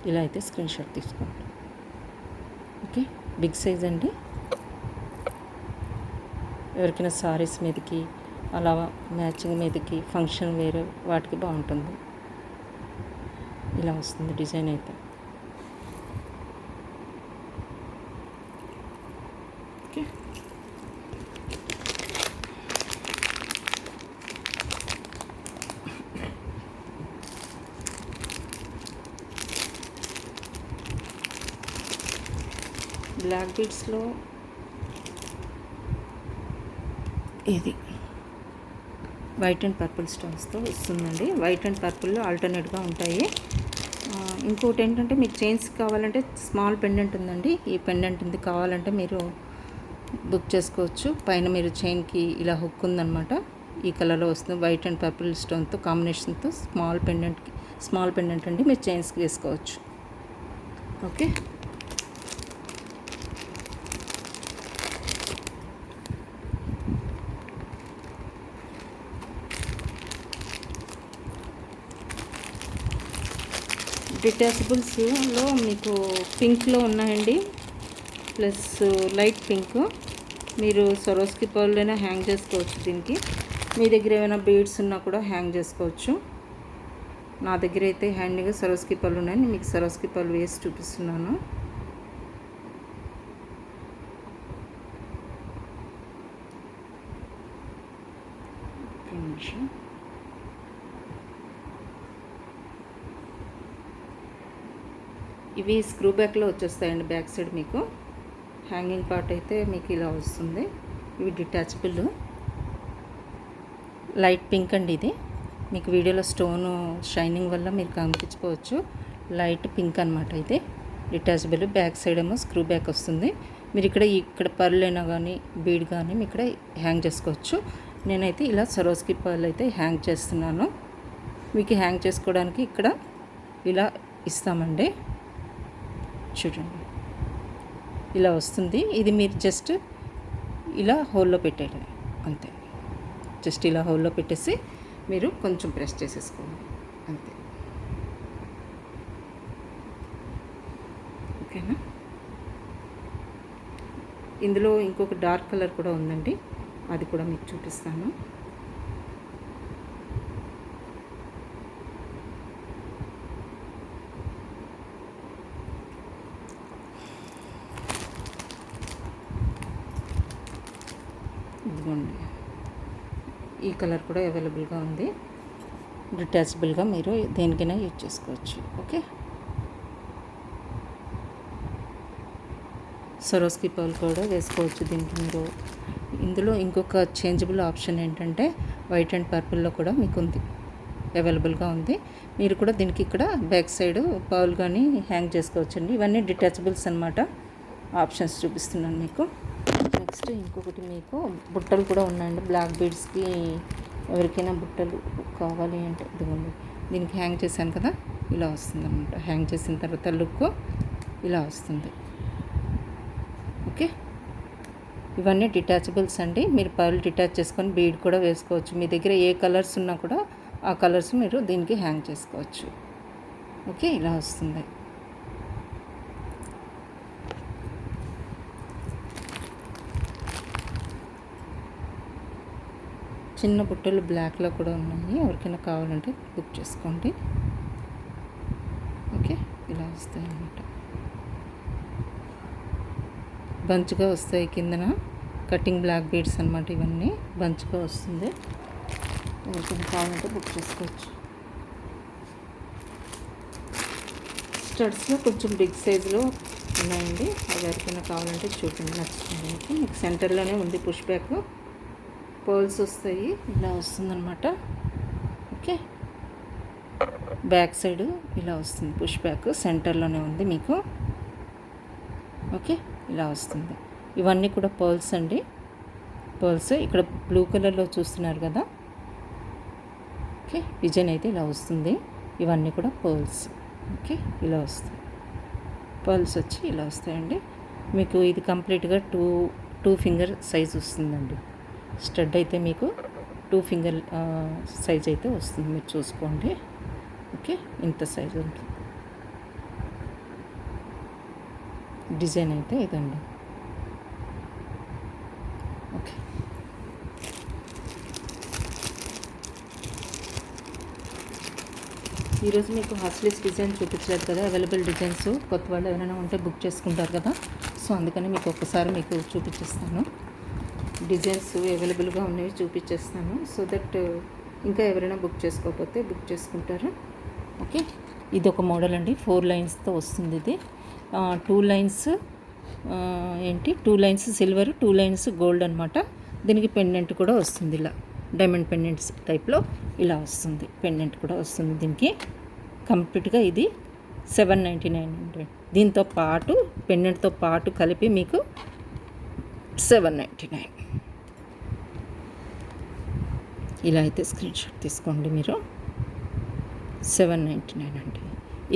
ఇలా అయితే స్క్రీన్ షాట్ తీసుకోండి. ఓకే, బిగ్ సైజ్ అండి. ఎవరికైనా సారీస్ మీదకి అలా మ్యాచింగ్ మీదకి ఫంక్షన్ వేరు వాటికి బాగుంటుంది. ఇలా వస్తుంది డిజైన్ అయితే. ఓకే, బ్లాక్ బీడ్స్లో ఇది వైట్ అండ్ పర్పుల్ స్టోన్స్తో వస్తుందండి. వైట్ అండ్ పర్పుల్లో ఆల్టర్నేట్గా ఉంటాయి. ఇంకోటి ఏంటంటే మీకు చైన్స్ కావాలంటే స్మాల్ పెండెంట్ ఉందండి. ఈ పెండెంట్ ఉంది, కావాలంటే మీరు బుక్ చేసుకోవచ్చు. పైన మీరు చైన్కి ఇలా హుక్ ఉందన్నమాట. ఈ కలర్లో వస్తుంది. వైట్ అండ్ పర్పుల్ స్టోన్తో కాంబినేషన్తో స్మాల్ పెండెంట్ అండి. మీరు చైన్స్కి వేసుకోవచ్చు. ఓకే, డిటాచబుల్స్లో మీకు పింక్లో ఉన్నాయండి, ప్లస్ లైట్ పింక్. మీరు సరోస్కి పర్లైనా హ్యాంగ్ చేసుకోవచ్చు. దీనికి మీ దగ్గర ఏమైనా బీడ్స్ ఉన్నా కూడా హ్యాంగ్ చేసుకోవచ్చు. నా దగ్గర అయితే హ్యాండీగా సరోస్కి పర్లు ఉన్నాయి. నేను మీకు సరోస్కి పర్లు వేసి చూపిస్తున్నాను. ఇవి స్క్రూ బ్యాక్లో వచ్చేస్తాయండి. బ్యాక్ సైడ్ మీకు హ్యాంగింగ్ పార్ట్ అయితే మీకు ఇలా వస్తుంది. ఇవి డిటాచబుల్ లైట్ పింక్ అండి. ఇది మీకు వీడియోలో స్టోను షైనింగ్ వల్ల మీరు కనిపించుకోవచ్చు. లైట్ పింక్ అనమాట. ఇది డిటాచబుల్. బ్యాక్ సైడ్ ఏమో స్క్రూ బ్యాక్ వస్తుంది. మీరు ఇక్కడ పర్ల్ అయినా కానీ బీడ్ కానీ మీ ఇక్కడ హ్యాంగ్ చేసుకోవచ్చు. నేనైతే ఇలా సరోస్కి పర్ల్ అయితే హ్యాంగ్ చేస్తున్నాను. మీకు హ్యాంగ్ చేసుకోవడానికి ఇక్కడ ఇలా ఇస్తామండి. చూడండి, ఇలా వస్తుంది. ఇది మీరు జస్ట్ ఇలా హోల్లో పెట్టేయడం అంతే. జస్ట్ ఇలా హోల్లో పెట్టేసి మీరు కొంచెం ప్రెస్ చేసేసుకోండి అంతే. ఓకేనా, ఇందులో ఇంకొక డార్క్ కలర్ కూడా ఉందండి, అది కూడా మీకు చూపిస్తాను. ఇదిగోండి, ఈ కలర్ కూడా అవైలబుల్గా ఉంది. డిటాచబుల్గా మీరు దేనికైనా యూజ్ చేసుకోవచ్చు. ఓకే, సరోస్కి పర్ల్ కూడా వేసుకోవచ్చు దీనికి మీరు. ఇందులో ఇంకొక చేంజబుల్ ఆప్షన్ ఏంటంటే వైట్ అండ్ పర్పుల్లో కూడా మీకు ఉంది, అవైలబుల్గా ఉంది. మీరు కూడా దీనికి ఇక్కడ బ్యాక్ సైడ్ పర్ల్ కానీ హ్యాంగ్ చేసుకోవచ్చండి. ఇవన్నీ డిటాచబుల్స్ అనమాట. ఆప్షన్స్ చూపిస్తున్నాను మీకు. నెక్స్ట్ ఇంకొకటి మీకు బుట్టలు కూడా ఉన్నాయండి. బ్లాక్ బీడ్స్కి ఎవరికైనా బుట్టలు కావాలి అంటే ఇదిగోండి, దీనికి హ్యాంగ్ చేశాను కదా, ఇలా వస్తుంది అనమాట. హ్యాంగ్ చేసిన తర్వాత లుక్ ఇలా వస్తుంది. ఓకే, ఇవన్నీ డిటాచబుల్స్ అండి. మీరు పర్ల్ డిటాచ్ చేసుకొని బీడ్ కూడా వేసుకోవచ్చు. మీ దగ్గర ఏ కలర్స్ ఉన్నా కూడా ఆ కలర్స్ మీరు దీనికి హ్యాంగ్ చేసుకోవచ్చు. ఓకే, ఇలా వస్తుంది. చిన్న బుట్టలు బ్లాక్లో కూడా ఉన్నాయి, ఎవరికైనా కావాలంటే బుక్ చేసుకోండి. ఓకే, ఇలా వస్తాయి అన్నమాట. బంచ్గా వస్తాయి, కిందన కటింగ్ బ్లాక్ బీడ్స్ అనమాట. ఇవన్నీ బంచ్గా వస్తుంది, ఎవరికైనా కావాలంటే బుక్ చేసుకోవచ్చు. స్టడ్స్లో కొంచెం బిగ్ సైజులో ఉన్నాయండి, అవి ఎవరికైనా కావాలంటే చూడండి, నచ్చుతుంది. మీకు సెంటర్లోనే ఉంది పుష్ బ్యాక్, పర్ల్స్ వస్తాయి, ఇలా వస్తుందన్నమాట. ఓకే, బ్యాక్ సైడ్ ఇలా వస్తుంది పుష్ బ్యాక్, సెంటర్లోనే ఉంది మీకు. ఓకే, ఇలా వస్తుంది. ఇవన్నీ కూడా పర్ల్స్ అండి. పర్ల్స్ ఇక్కడ బ్లూ కలర్లో చూస్తున్నారు కదా. ఓకే, డిజైన్ అయితే ఇలా వస్తుంది. ఇవన్నీ కూడా పర్ల్స్. ఓకే, ఇలా వస్తాయి. పర్ల్స్ వచ్చి ఇలా వస్తాయండి. మీకు ఇది కంప్లీట్గా టూ ఫింగర్ సైజ్ వస్తుందండి. స్టడ్ అయితే మీకు 2 ఫింగర్ సైజ్ అయితే వస్తుంది, మీరు చూసుకోండి. ఓకే, ఇంత సైజ్ ఉంటుంది. డిజైన్ అయితే ఇదండి. ఓకే, ఈరోజు మీకు హాస్లెస్ డిజైన్ చూపించలేదు కదా, అవైలబుల్ డిజైన్స్. కొత్త వాళ్ళు ఎవరైనా ఉంటే బుక్ చేసుకుంటారు కదా, సో అందుకని మీకు ఒక్కసారి మీకు చూపించేస్తాను. డిజైన్స్ అవైలబుల్గా ఉన్నవి చూపించేస్తాను, సో దట్ ఇంకా ఎవరైనా బుక్ చేసుకోకపోతే బుక్ చేసుకుంటారు. ఓకే, ఇది ఒక మోడల్ అండి. 4 లైన్స్తో వస్తుంది ఇది. 2 లైన్స్ ఏంటి 2 లైన్స్ సిల్వర్, 2 లైన్స్ గోల్డ్ అనమాట. దీనికి పెండెంట్ కూడా వస్తుంది, ఇలా డైమండ్ పెండెంట్స్ టైప్లో ఇలా వస్తుంది. పెండెంట్ కూడా వస్తుంది దీనికి. కంప్లీట్గా ఇది 799 అండి. దీంతో పాటు పెండెంట్తో పాటు కలిపి మీకు 799. ఇలా అయితే స్క్రీన్ షాట్ తీసుకోండి మీరు. 799 అండి.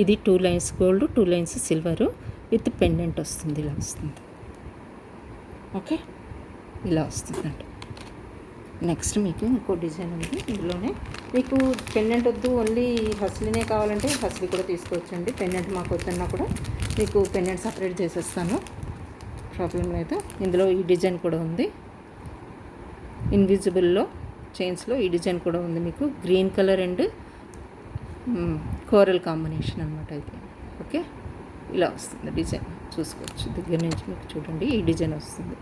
ఇది 2 lines gold, 2 lines silver with pendant వస్తుంది, ఇలా వస్తుంది. ఓకే, ఇలా వస్తుందండి. నెక్స్ట్ మీకు ఇంకో డిజైన్ ఉంది. ఇందులోనే మీకు పెండెంట్ వద్దు, ఓన్లీ హస్లీనే కావాలంటే హస్లీ కూడా తీసుకోవచ్చండి. పెండెంట్ మాకు వద్దన్నా కూడా మీకు పెండెంట్ సపరేట్ చేసేస్తాను, ప్రాబ్లం లేదు. ఇందులో ఈ డిజైన్ కూడా ఉంది, ఇన్విజిబుల్లో చైన్స్లో ఈ డిజైన్ కూడా ఉంది మీకు. Green colour and coral combination అనమాట ఇది. ఓకే, ఇలా వస్తుంది డిజైన్, చూసుకోవచ్చు దగ్గర నుంచి మీకు. చూడండి, ఈ డిజైన్ వస్తుంది,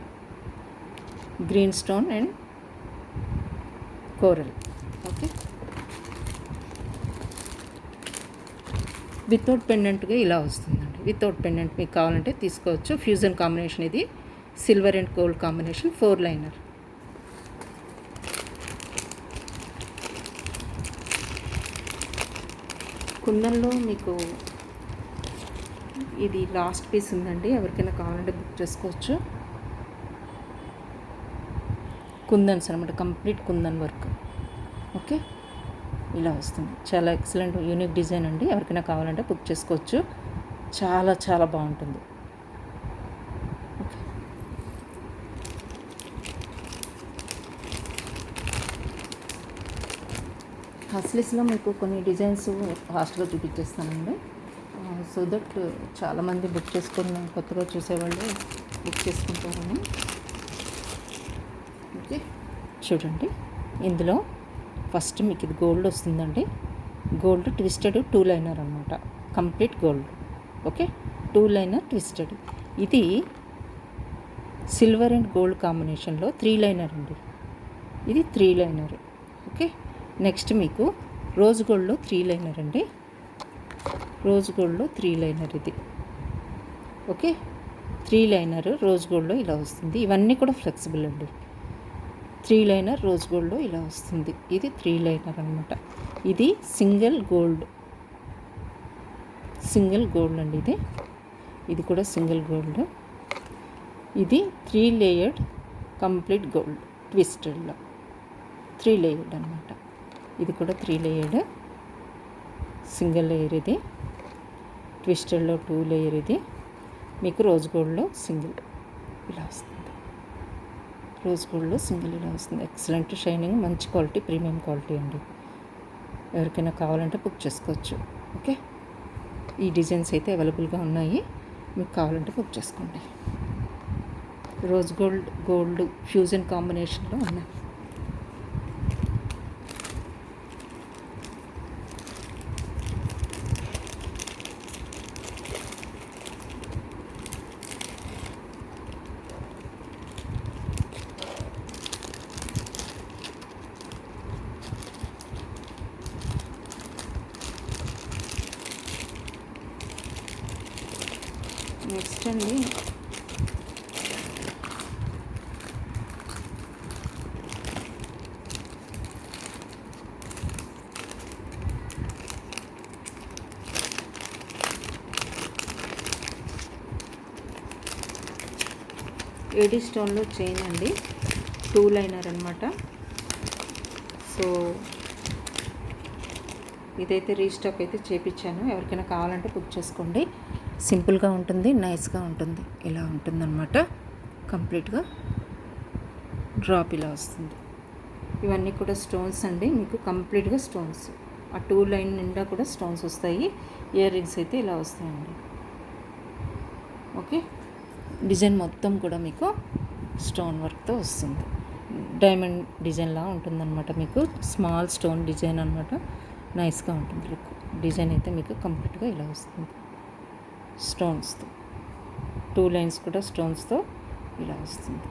green stone and coral. Okay, without పెండెంట్గా ఇలా వస్తుందండి. వితౌట్ పెండెంట్ మీకు కావాలంటే తీసుకోవచ్చు. ఫ్యూజన్ కాంబినేషన్ ఇది, silver and gold combination, 4 liner. కుందన్లో మీకు ఇది లాస్ట్ పీస్ ఉందండి, ఎవరికైనా కావాలంటే బుక్ చేసుకోవచ్చు. కుందన్స్ అనమాట, కంప్లీట్ కుందన్ వర్క్. ఓకే, ఇలా వస్తుంది. చాలా ఎక్సలెంట్ యూనిక్ డిజైన్ అండి, ఎవరికైనా కావాలంటే బుక్ చేసుకోవచ్చు. చాలా చాలా బాగుంటుంది. ఓకే, హస్లీస్లో మీకు కొన్ని డిజైన్స్ ఫాస్ట్గా చూపించేస్తానండి, సో దట్ చాలామంది బుక్ చేసుకున్న కొత్తగా చూసేవాళ్ళు బుక్ చేసుకుంటారని. ఓకే, చూడండి, ఇందులో ఫస్ట్ మీకు ఇది గోల్డ్ వస్తుందండి. గోల్డ్ ట్విస్టెడ్ 2 లైనర్ అనమాట, complete gold. Okay, 2 liner twisted. ఇది సిల్వర్ అండ్ గోల్డ్ కాంబినేషన్లో 3 లైనర్ అండి. ఇది 3 లైనర్ ఓకే. నెక్స్ట్ మీకు రోజ్ గోల్డ్లో 3 లైనర్ అండి. రోజ్ గోల్డ్లో 3 లైనర్ ఇది. ఓకే, 3 లైనర్ రోజ్ గోల్డ్లో ఇలా వస్తుంది. ఇవన్నీ కూడా ఫ్లెక్సిబుల్ అండి. 3 లైనర్ రోజ్ గోల్డ్లో ఇలా వస్తుంది. ఇది 3 లైనర్ అనమాట. ఇది సింగిల్ గోల్డ్ అండి. ఇది కూడా సింగిల్ గోల్డ్. ఇది 3 లేయర్డ్ కంప్లీట్ గోల్డ్ ట్విస్టెడ్లో 3 లేయర్డ్ అనమాట. ఇది కూడా 3 లేయర్డ్ సింగిల్ లేయర్. ఇది ట్విస్టెడ్లో 2 లేయర్. ఇది మీకు రోజ్ గోల్డ్లో సింగిల్ ఇలా వస్తుంది. రోజ్ గోల్డ్లో సింగిల్ ఇలా వస్తుంది. ఎక్సలెంట్ షైనింగ్, మంచి క్వాలిటీ, ప్రీమియం క్వాలిటీ అండి. ఎవరికైనా కావాలంటే బుక్ చేసుకోవచ్చు. ఓకే, ఈ డిజైన్స్ అయితే అవైలబుల్గా ఉన్నాయి. మీకు కావాలంటే బుక్ చేసుకోండి. రోజ్ గోల్డ్ ఫ్యూజన్ కాంబినేషన్లో ఉన్నాయి. నెక్స్ట్ అండి ఏడీ స్టోన్లో చైన్ అండి, 2 లైనర్ అనమాట. సో ఇదైతే రీస్టాక్ అయితే చేపించాను. ఎవరికైనా కావాలంటే బుక్ చేసుకోండి. సింపుల్గా ఉంటుంది, నైస్గా ఉంటుంది. ఇలా ఉంటుందన్నమాట. కంప్లీట్గా డ్రాప్ ఇలా వస్తుంది. ఇవన్నీ కూడా స్టోన్స్ అండి. మీకు కంప్లీట్గా స్టోన్స్, ఆ 2 లైన్ నిండా కూడా స్టోన్స్ వస్తాయి. ఇయర్ రింగ్స్ అయితే ఇలా వస్తాయండి. ఓకే, డిజైన్ మొత్తం కూడా మీకు స్టోన్ వర్క్తో వస్తుంది. డైమండ్ డిజైన్లా ఉంటుందన్నమాట. మీకు స్మాల్ స్టోన్ డిజైన్ అనమాట. నైస్గా ఉంటుంది లుక్. డిజైన్ అయితే మీకు కంప్లీట్గా ఇలా వస్తుంది స్టోన్స్తో. 2 లైన్స్ కూడా స్టోన్స్తో ఇలా వస్తుంది.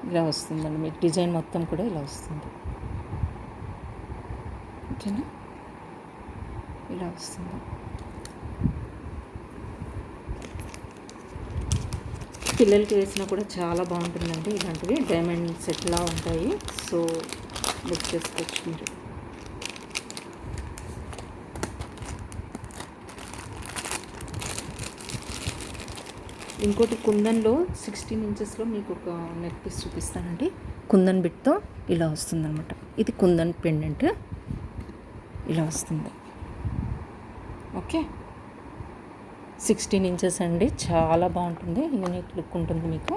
ఇలా వస్తుందండి మీకు డిజైన్ మొత్తం కూడా ఇలా వస్తుంది. ఓకేనా, ఇలా వస్తుంది. పిల్లలకి వేసినా కూడా చాలా బాగుంటుందండి. ఇలాంటివి డైమండ్ సెట్లా ఉంటాయి. సో బుక్ చేసుకోవచ్చు మీరు. ఇంకోటి కుందన్లో 16 ఇంచెస్లో మీకు ఒక నెక్ పీస్ చూపిస్తానండి. కుందన్ బిట్తో ఇలా వస్తుందన్నమాట. ఇది కుందన్ పెండెంట్ ఇలా వస్తుంది. ఓకే, 16 ఇంచెస్ అండి. చాలా బాగుంటుంది, యూనిక్ లుక్ ఉంటుంది మీకు.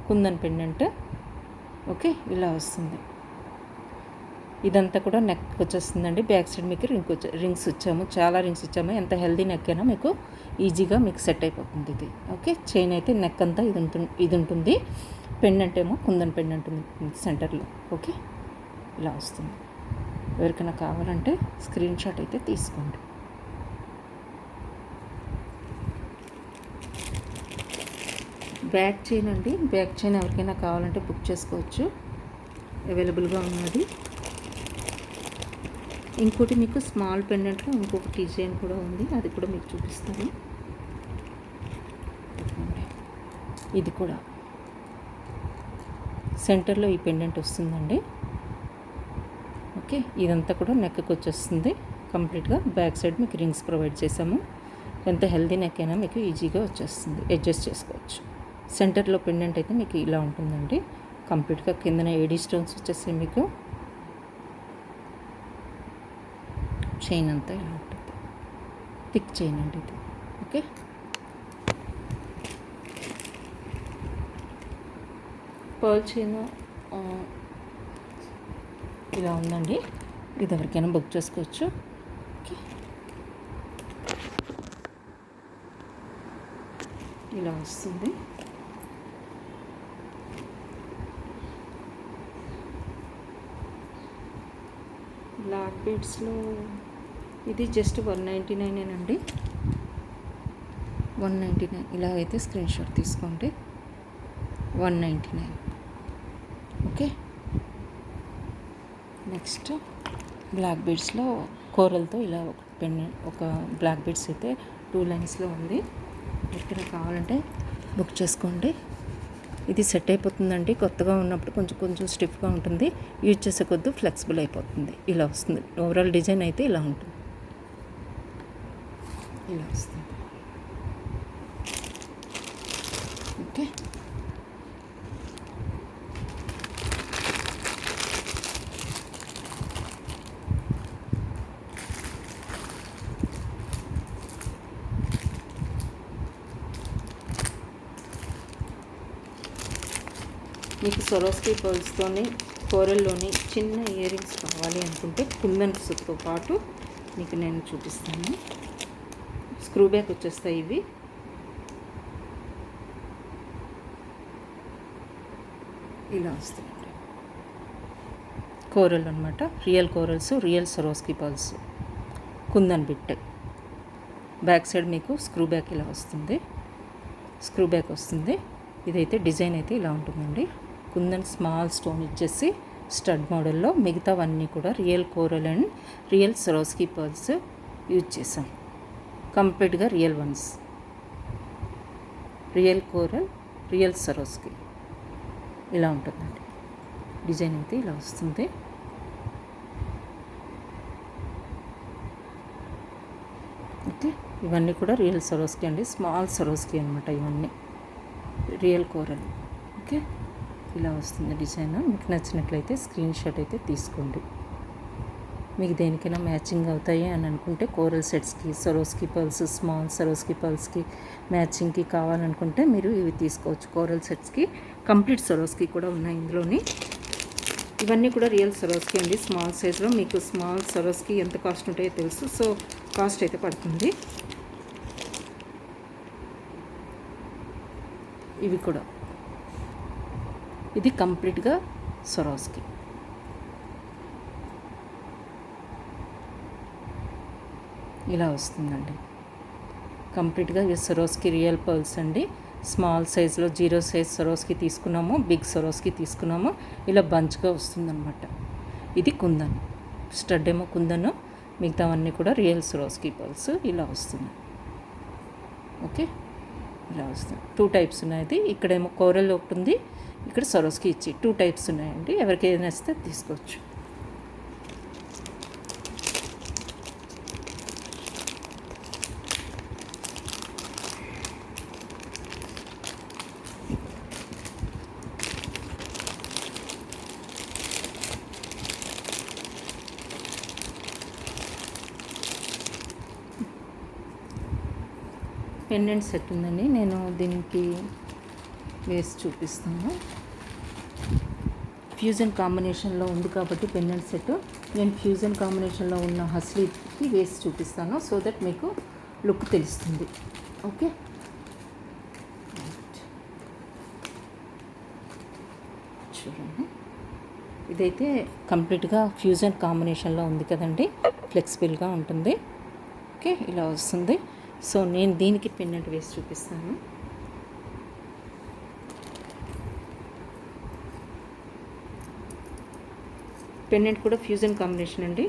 కుందన్ పెండెంట్. ఓకే, ఇలా వస్తుంది. ఇదంతా కూడా నెక్ వచ్చేస్తుందండి. బ్యాక్ సైడ్ మీకు రింగ్స్ ఇచ్చాము, చాలా రింగ్స్ ఇచ్చాము. ఎంత హెల్దీ నెక్ అయినా మీకు ఈజీగా మీకు సెట్ అయిపోతుంది ఇది. ఓకే, చైన్ అయితే నెక్ అంతా ఇది ఉంటుంది. పెండెంట్ ఏమో కుందన్ పెండెంట్ ఉంటుంది సెంటర్లో. ఓకే, ఇలా వస్తుంది. ఎవరికైనా కావాలంటే స్క్రీన్ షాట్ అయితే తీసుకోండి. బ్యాక్ చైన్ అండి. బ్యాక్ చైన్ ఎవరికైనా కావాలంటే బుక్ చేసుకోవచ్చు, అవైలబుల్గా ఉన్నది. ఇంకోటి మీకు స్మాల్ పెండెంట్లో ఇంకొక డిజైన్ కూడా ఉంది, అది కూడా మీకు చూపిస్తాను. ఇది కూడా సెంటర్లో ఈ పెండెంట్ వస్తుందండి. ఓకే, ఇదంతా కూడా నెక్కి వచ్చేస్తుంది కంప్లీట్గా. బ్యాక్ సైడ్ మీకు రింగ్స్ ప్రొవైడ్ చేసాము. ఎంత హెల్దీ నెక్ అయినా మీకు ఈజీగా వచ్చేస్తుంది, అడ్జస్ట్ చేసుకోవచ్చు. సెంటర్లో పెండెంట్ అయితే మీకు ఇలా ఉంటుందండి. కంప్లీట్గా కిందన ఏడీ స్టోన్స్ వచ్చేసి మీకు చైన్ అంతా ఇలా ఉంటుంది. థిక్ చైన్ అండి ఇది. ఓకే, పర్ల్ చైన్ ఇలా ఉందండి. ఇది ఎవరికైనా బుక్ చేసుకోవచ్చు. ఓకే, ఇలా వస్తుంది. బ్లాక్ బీడ్స్లో ఇది జస్ట్ 199 అండి. 199 ఇలా అయితే స్క్రీన్ షాట్ తీసుకోండి. 199. ఓకే. నెక్స్ట్ బ్లాక్ బీడ్స్లో కోరల్తో ఇలా ఒక పెన్, ఒక బ్లాక్ బీడ్స్ అయితే 2 లైన్స్లో ఉంది. ఎక్కడ కావాలంటే బుక్ చేసుకోండి. ఇది సెట్ అయిపోతుందండి. కొత్తగా ఉన్నప్పుడు కొంచెం కొంచెం స్టిఫ్గా ఉంటుంది, యూజ్ చేసే కొద్ది ఫ్లెక్సిబుల్ అయిపోతుంది. ఇలా వస్తుంది. ఓవరాల్ డిజైన్ అయితే ఇలా ఉంటుంది. ఇలా వస్తుంది. ఓకే. మీకు సొరోస్కి పర్ల్స్తోని కోరల్లోని చిన్న ఇయర్ రింగ్స్ కావాలి అనుకుంటే కుందన్స్తో పాటు మీకు నేను చూపిస్తాను. స్క్రూ బ్యాక్ వచ్చేస్తాయి ఇవి. ఇలా వస్తాయండి. కోరల్ అనమాట, real corals, real Swarovski pearls, kundan bit. Back side మీకు స్క్రూ బ్యాక్ ఇలా వస్తుంది, స్క్రూ బ్యాక్ వస్తుంది. ఇదైతే డిజైన్ అయితే ఇలా ఉంటుందండి. కుందన్ స్మాల్ స్టోన్ ఇచ్చేసి స్టడ్ మోడల్లో, మిగతావన్నీ కూడా real coral and real Swarovski pearls use చేసాం. కంప్లీట్గా real once, real coral, real Swarovski ఇలా ఉంటుందండి. డిజైన్ అయితే ఇలా వస్తుంది. ఓకే. ఇవన్నీ కూడా రియల్ సొరోస్కి అండి, స్మాల్ సొరోస్కి అనమాట. ఇవన్నీ రియల్ కోరల్. ఓకే. ఇలా వస్తుంది డిజైన్. మీకు నచ్చినట్లయితే స్క్రీన్ షాట్ అయితే తీసుకోండి. మీకు దేనికైనా మ్యాచింగ్ అవుతాయి అని అనుకుంటే కోరల్ సెట్స్కి, సొరోస్కి పర్ల్స్, స్మాల్ సొరోస్కి పర్ల్స్కి మ్యాచింగ్కి కావాలనుకుంటే మీరు ఇవి తీసుకోవచ్చు. కోరల్ సెట్స్కి కంప్లీట్ సొరోస్కి కూడా ఉన్నాయి ఇందులోని. ఇవన్నీ కూడా రియల్ సొరోస్కి అండి, స్మాల్ సైజ్లో. మీకు స్మాల్ సొరోస్కి ఎంత కాస్ట్ ఉంటాయో తెలుసు, సో కాస్ట్ అయితే పడుతుంది. ఇవి కూడా, ఇది కంప్లీట్గా సొరోస్కి. ఇలా వస్తుందండి కంప్లీట్గా. ఇది సొరోస్కి రియల్ పర్ల్స్ అండి. స్మాల్ సైజ్లో 0 సైజ్ సొరోస్కి తీసుకున్నాము, బిగ్ సొరోస్కి తీసుకున్నాము. ఇలా బంచ్గా వస్తుందన్నమాట. ఇది కుందన్, స్టడ్ ఏమో కుందన్, మిగతావన్నీ కూడా రియల్ సొరోస్కి పర్ల్స్. ఇలా వస్తుంది. ఓకే. ఇలా వస్తుంది. 2 టైప్స్ ఉన్నాయి. ఇక్కడేమో కోరల్ ఒకటి ఉంది, ఇక్కడ సొరోస్కి ఇచ్చి 2 టైప్స్ ఉన్నాయండి. ఎవరికి ఏదైనా వస్తే తీసుకోవచ్చు. పెండెంట్ సెట్ ఉందండి, నేను దీనికి వేసి చూపిస్తాను. ఫ్యూజన్ కాంబినేషన్లో ఉంది కాబట్టి పెండెంట్ సెట్ నేను ఫ్యూజన్ కాంబినేషన్లో ఉన్న హస్లీకి వేసి చూపిస్తాను, సో దట్ మీకు లుక్ తెలుస్తుంది. ఓకే. చూడండి, ఇదైతే కంప్లీట్గా ఫ్యూజన్ కాంబినేషన్లో ఉంది కదండి, ఫ్లెక్సిబుల్గా ఉంటుంది. ఓకే. ఇలా వస్తుంది. సో నేను దీనికి పెండెంట్ వేసి చూపిస్తాను. పెండెంట్ కూడా ఫ్యూజన్ కాంబినేషన్ అండి,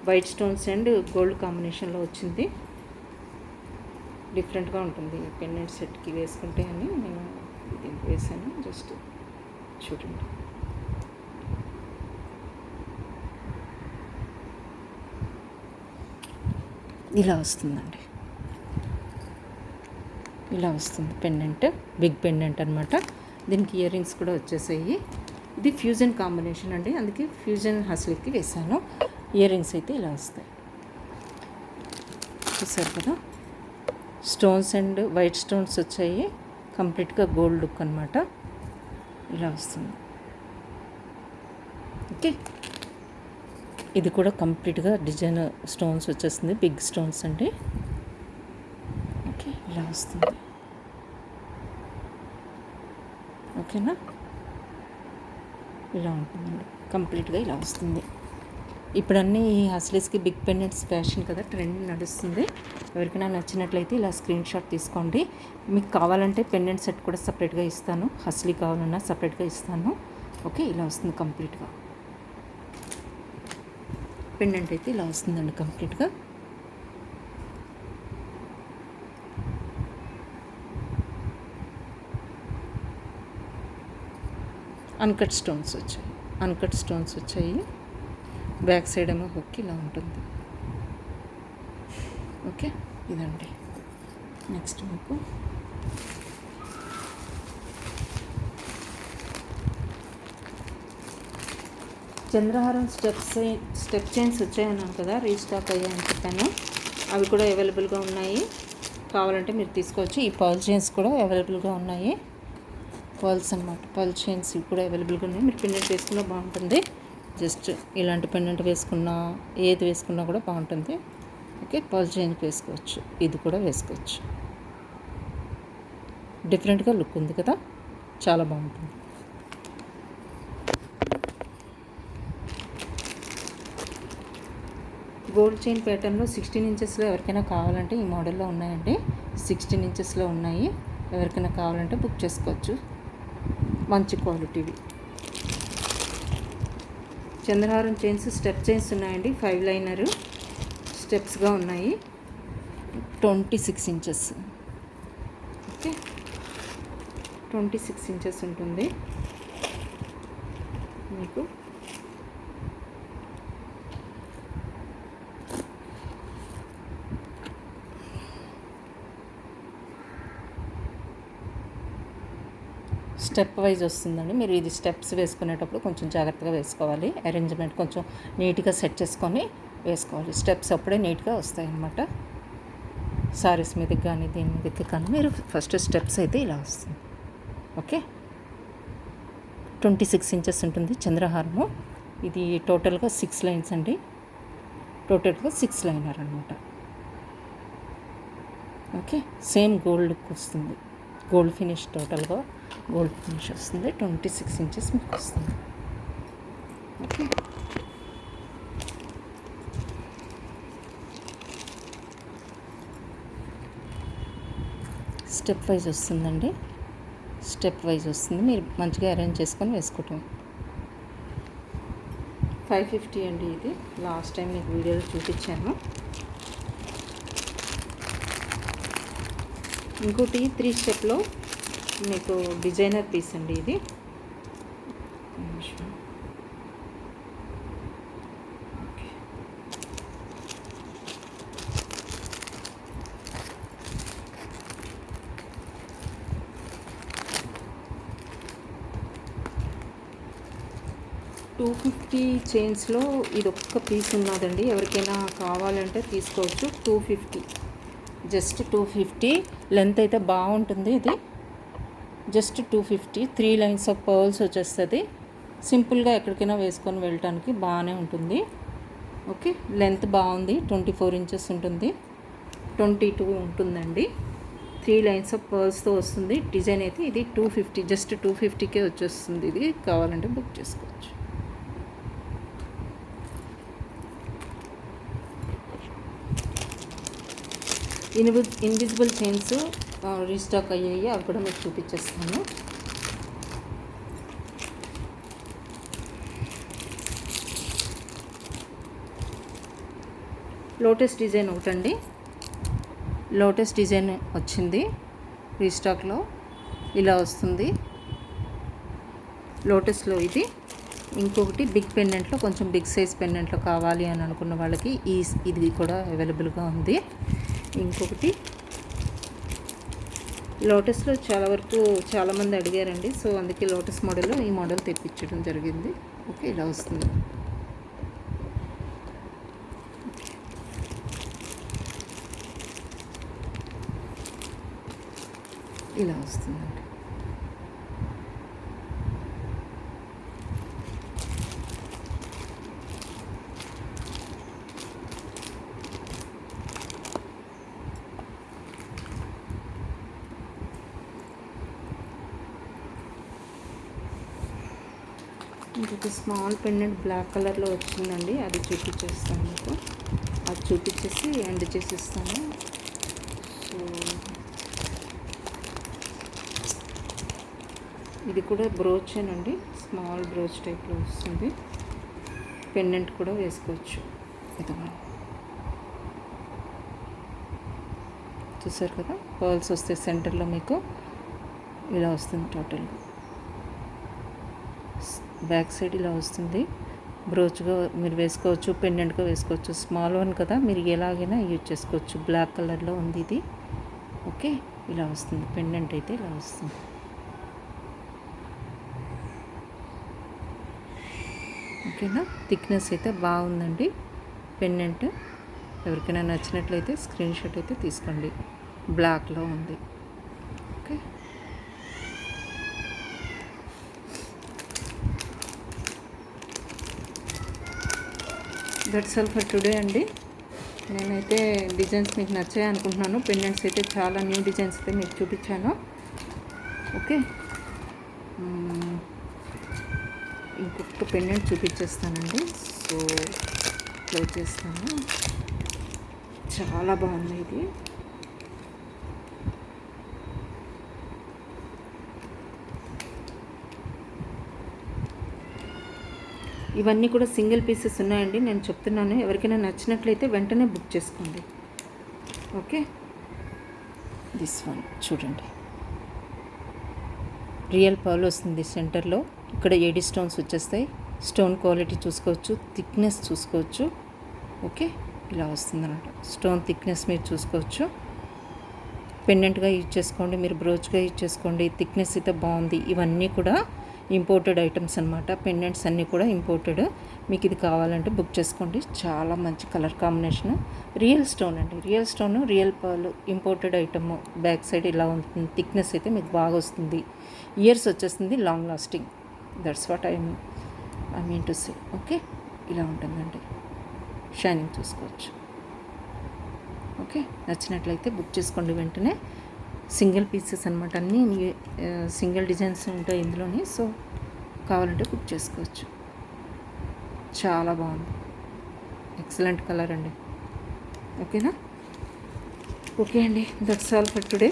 వైట్ స్టోన్స్ అండ్ గోల్డ్ కాంబినేషన్లో వచ్చింది. డిఫరెంట్గా ఉంటుంది పెండెంట్ సెట్కి వేసుకుంటే అని నేను ఇది వేసాను. జస్ట్ చూడండి. ఇలా వస్తుందండి. ఇలా వస్తుంది పెండెంట్, బిగ్ పెండెంట్ అనమాట. దీనికి ఇయర్ రింగ్స్ కూడా వచ్చేసాయి. ఇది ఫ్యూజన్ కాంబినేషన్ అండి, అందుకే ఫ్యూజన్ హస్లీకి వేసాను. ఇయర్ రింగ్స్ అయితే ఇలా వస్తాయి, చూసారు కదా. స్టోన్స్ అండ్ వైట్ స్టోన్స్ వచ్చాయి, కంప్లీట్గా గోల్డ్ లుక్ అనమాట. ఇలా వస్తుంది. ఓకే. ఇది కూడా కంప్లీట్గా డిజైన్ స్టోన్స్ వచ్చేస్తుంది, బిగ్ స్టోన్స్ అండి. ఓకే. ఇలా వస్తుంది. ఓకేనా. ఇలా ఉంటుందండి, కంప్లీట్గా ఇలా వస్తుంది. ఇప్పుడు అన్నీ హస్లీస్కి బిగ్ పెండెంట్స్ ఫ్యాషన్ కదా, ట్రెండ్ నడుస్తుంది. ఎవరికైనా నచ్చినట్లయితే ఇలా స్క్రీన్ షాట్ తీసుకోండి. మీకు కావాలంటే పెండెంట్ సెట్ కూడా సపరేట్గా ఇస్తాను, హస్లీ కావాలన్నా సపరేట్గా ఇస్తాను. ఓకే, ఇలా వస్తుంది కంప్లీట్గా. పెండెంట్ అయితే ఇలా వస్తుందండి కంప్లీట్గా. అన్కట్ స్టోన్స్ వచ్చాయి. బ్యాక్ సైడ్ ఏమో హుక్ ఇలా ఉంటుంది. ఓకే, ఇదండి. నెక్స్ట్ మీకు చంద్రహారం స్టెప్ చైన్స్ వచ్చాయన్నాను కదా, రీస్టాక్ అయ్యాయని చెప్పాను. అవి కూడా అవైలబుల్గా ఉన్నాయి, కావాలంటే మీరు తీసుకోవచ్చు. ఈ పర్ల్ చైన్స్ కూడా అవైలబుల్గా ఉన్నాయి. పర్ల్స్ అనమాట, పర్ల్ చైన్స్ ఇవి కూడా అవైలబుల్గా ఉన్నాయి. మీరు పెండెంట్ వేసుకున్నా బాగుంటుంది. జస్ట్ ఇలాంటి పెండెంట్ వేసుకున్నా, ఏది వేసుకున్నా కూడా బాగుంటుంది. ఓకే, పర్ల్ చైన్కి వేసుకోవచ్చు, ఇది కూడా వేసుకోవచ్చు. డిఫరెంట్గా లుక్ ఉంది కదా, చాలా బాగుంటుంది. గోల్డ్ చైన్ ప్యాటర్న్లో 16 ఇంచెస్లో ఎవరికైనా కావాలంటే ఈ మోడల్లో ఉన్నాయండి. 16 ఇంచెస్లో ఉన్నాయి, ఎవరికైనా కావాలంటే బుక్ చేసుకోవచ్చు. మంచి క్వాలిటీవి. చంద్రహారం చైన్స్ స్టెప్ చైన్స్ ఉన్నాయండి. 5 లైనరు స్టెప్స్గా ఉన్నాయి. 26 ఇంచెస్. ఓకే, 26 ఇంచెస్ ఉంటుంది మీకు. స్టెప్ వైజ్ వస్తుందండి. మీరు ఇది స్టెప్స్ వేసుకునేటప్పుడు కొంచెం జాగ్రత్తగా వేసుకోవాలి. అరేంజ్మెంట్ కొంచెం నీట్గా సెట్ చేసుకొని వేసుకోవాలి. స్టెప్స్ అప్పుడే నీట్గా వస్తాయి అన్నమాట. సారీస్ మీదకి కానీ దీని మీదకి కానీ మీరు ఫస్ట్ స్టెప్స్ అయితే ఇలా వస్తుంది. ఓకే, 26 ఇంచెస్ ఉంటుంది చంద్రహారము. ఇది టోటల్గా 6 లైన్స్ అండి. టోటల్గా 6 లైనర్ అనమాట. ఓకే, సేమ్ గోల్డ్ లుక్ వస్తుంది. గోల్డ్ ఫినిష్, టోటల్గా గోల్డ్ ఫినిష్ వస్తుంది. 26 ఇంచెస్ మీకు వస్తుంది. ఓకే, స్టెప్ వైజ్ వస్తుందండి. స్టెప్ వైజ్ వస్తుంది, మీరు మంచిగా అరేంజ్ చేసుకొని వేసుకోవటం. 550 అండి ఇది. లాస్ట్ టైం మీకు వీడియోలో చూపించాను. ఇంకోటి 3 స్టెప్లో మీకు డిజైనర్ పీస్ అండి ఇది. 250 చైన్స్లో ఇది ఒక్క పీస్ ఉన్నదండి. ఎవరికైనా కావాలంటే తీసుకోవచ్చు. 250, జస్ట్ 250. లెంత్ అయితే బాగుంటుంది. ఇది జస్ట్ 250. 3 లైన్స్ ఆఫ్ పర్ల్స్ వచ్చేస్తుంది. సింపుల్గా ఎక్కడికైనా వేసుకొని వెళ్ళటానికి బాగానే ఉంటుంది. ఓకే, లెంత్ బాగుంది. 24 ఇంచెస్ ఉంటుంది, 22 ఉంటుందండి. 3 లైన్స్ ఆఫ్ పర్ల్స్తో వస్తుంది. డిజైన్ అయితే ఇది 250, జస్ట్ 250కే వచ్చేస్తుంది. ఇది కావాలంటే బుక్ చేసుకోవచ్చు. ఇన్విజిబుల్ చైన్స్ రీస్టాక్ అయ్యాయి, అవి కూడా మీకు చూపించేస్తాను. లోటస్ డిజైన్ ఒకటండి. లోటస్ డిజైన్ వచ్చింది రీస్టాక్లో, ఇలా వస్తుంది లోటస్లో ఇది. ఇంకొకటి బిగ్ పెండెంట్లో, కొంచెం బిగ్ సైజ్ పెండెంట్లో కావాలి అని అనుకున్న వాళ్ళకి ఇది కూడా అవైలబుల్గా ఉంది. ఇంకొకటి లోటస్లో చాలామంది అడిగారండి, సో అందుకే లోటస్ మోడల్లో ఈ మోడల్ తెప్పించడం జరిగింది. ఓకే, ఇలా వస్తుంది. ఇలా వస్తుందండి. ఇంకొక స్మాల్ పెండెంట్ బ్లాక్ కలర్లో వచ్చిందండి, అది చూపించేస్తాను మీకు. అది చూపించేసి ఎండ్ చేసిస్తాను. సో ఇది కూడా బ్రోచేనండి, స్మాల్ బ్రోచ్ టైప్లో వస్తుంది. పెండెంట్ కూడా వేసుకోవచ్చు. ఇదిగో చూసారు కదా, పర్ల్స్ వస్తే సెంటర్లో మీకు ఇలా వస్తుంది. టోటల్గా బ్యాక్ సైడ్ ఇలా వస్తుంది. బ్రోచ్గా మీరు వేసుకోవచ్చు, పెండెంట్గా వేసుకోవచ్చు. స్మాల్ వన్ కదా, మీరు ఎలాగైనా యూజ్ చేసుకోవచ్చు. బ్లాక్ కలర్లో ఉంది ఇది. ఓకే, ఇలా వస్తుంది. పెండెంట్ అయితే ఇలా వస్తుంది. ఓకేనా, థిక్నెస్ అయితే బాగుందండి పెండెంట్. ఎవరికైనా నచ్చినట్లయితే స్క్రీన్ షాట్ అయితే తీసుకోండి. బ్లాక్లో ఉంది. Okay, that's all for today అండి. నేనైతే డిజైన్స్ మీకు నచ్చాయి అనుకుంటున్నాను. పెండెంట్స్ అయితే చాలా న్యూ డిజైన్స్ అయితే మీకు చూపించాను. ఓకే, ఇంకొక పెండెంట్ చూపించేస్తానండి. సో క్లోజ్ చేస్తాను. చాలా బాగుంది ఇది. ఇవన్నీ కూడా సింగిల్ పీసెస్ ఉన్నాయండి, నేను చెప్తున్నాను. ఎవరికైనా నచ్చినట్లయితే వెంటనే బుక్ చేసుకోండి. ఓకే, దిస్ వన్ చూడండి, రియల్ పర్ల్ వస్తుంది సెంటర్లో. ఇక్కడ ఏడి స్టోన్స్ వచ్చేస్తాయి. స్టోన్ క్వాలిటీ చూసుకోవచ్చు, థిక్నెస్ చూసుకోవచ్చు. ఓకే, ఇలా వస్తుంది అన్నమాట. స్టోన్ థిక్నెస్ మీరు చూసుకోవచ్చు. పెండెంట్గా యూజ్ చేసుకోండి, మీరు బ్రోచ్గా యూజ్ చేసుకోండి. థిక్నెస్ అయితే బాగుంది. ఇవన్నీ కూడా ఇంపోర్టెడ్ ఐటమ్స్ అనమాట. పెండెంట్స్ అన్నీ కూడా ఇంపోర్టెడ్. మీకు ఇది కావాలంటే బుక్ చేసుకోండి. చాలా మంచి కలర్ కాంబినేషన్. రియల్ స్టోన్ అండి, real stone, real pearl, imported item. Back side ఇలా ఉంటుంది. థిక్నెస్ అయితే మీకు బాగా వస్తుంది. ఇయర్స్ వచ్చేస్తుంది, long lasting. That's what I mean to say. Okay, ఇలా ఉంటుందండి. షైనింగ్ చూసుకోవచ్చు. ఓకే, నచ్చినట్లయితే బుక్ చేసుకోండి వెంటనే. సింగిల్ పీసెస్ అనమాట, అన్నీ సింగిల్ డిజైన్స్ ఉంటాయి ఇందులోని. సో కావాలంటే బుక్ చేసుకోవచ్చు. చాలా బాగుంది, ఎక్సలెంట్ కలర్ అండి. ఓకేనా, ఓకే అండి, that's all for today.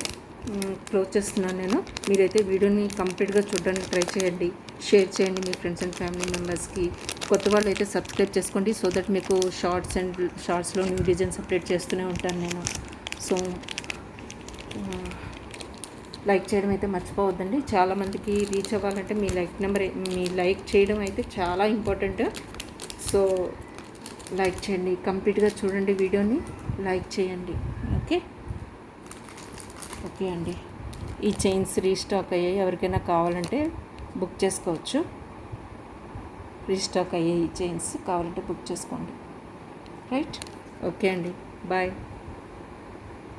Close చేస్తున్నాను నేను. మీరైతే వీడియోని కంప్లీట్గా చూడడానికి ట్రై చేయండి, షేర్ చేయండి మీ ఫ్రెండ్స్ అండ్ ఫ్యామిలీ మెంబర్స్కి. కొత్త వాళ్ళు అయితే సబ్స్క్రైబ్ చేసుకోండి, సో దట్ మీకు షార్ట్స్లో న్యూ డిజైన్స్ అప్డేట్ చేస్తూనే ఉంటాను నేను. సో లైక్ చేయడం అయితే మర్చిపోవద్దండి. చాలామందికి రీచ్ అవ్వాలంటే మీ లైక్ చేయడం అయితే చాలా ఇంపార్టెంట్. సో లైక్ చేయండి, కంప్లీట్గా చూడండి వీడియోని, లైక్ చేయండి. ఓకే, ఓకే అండి. ఈ చైన్స్ రీస్టాక్ అయ్యాయి, ఎవరికైనా కావాలంటే బుక్ చేసుకోవచ్చు. రీస్టాక్ అయ్యాయి ఈ చైన్స్, కావాలంటే బుక్ చేసుకోండి. రైట్, ఓకే అండి, బాయ్.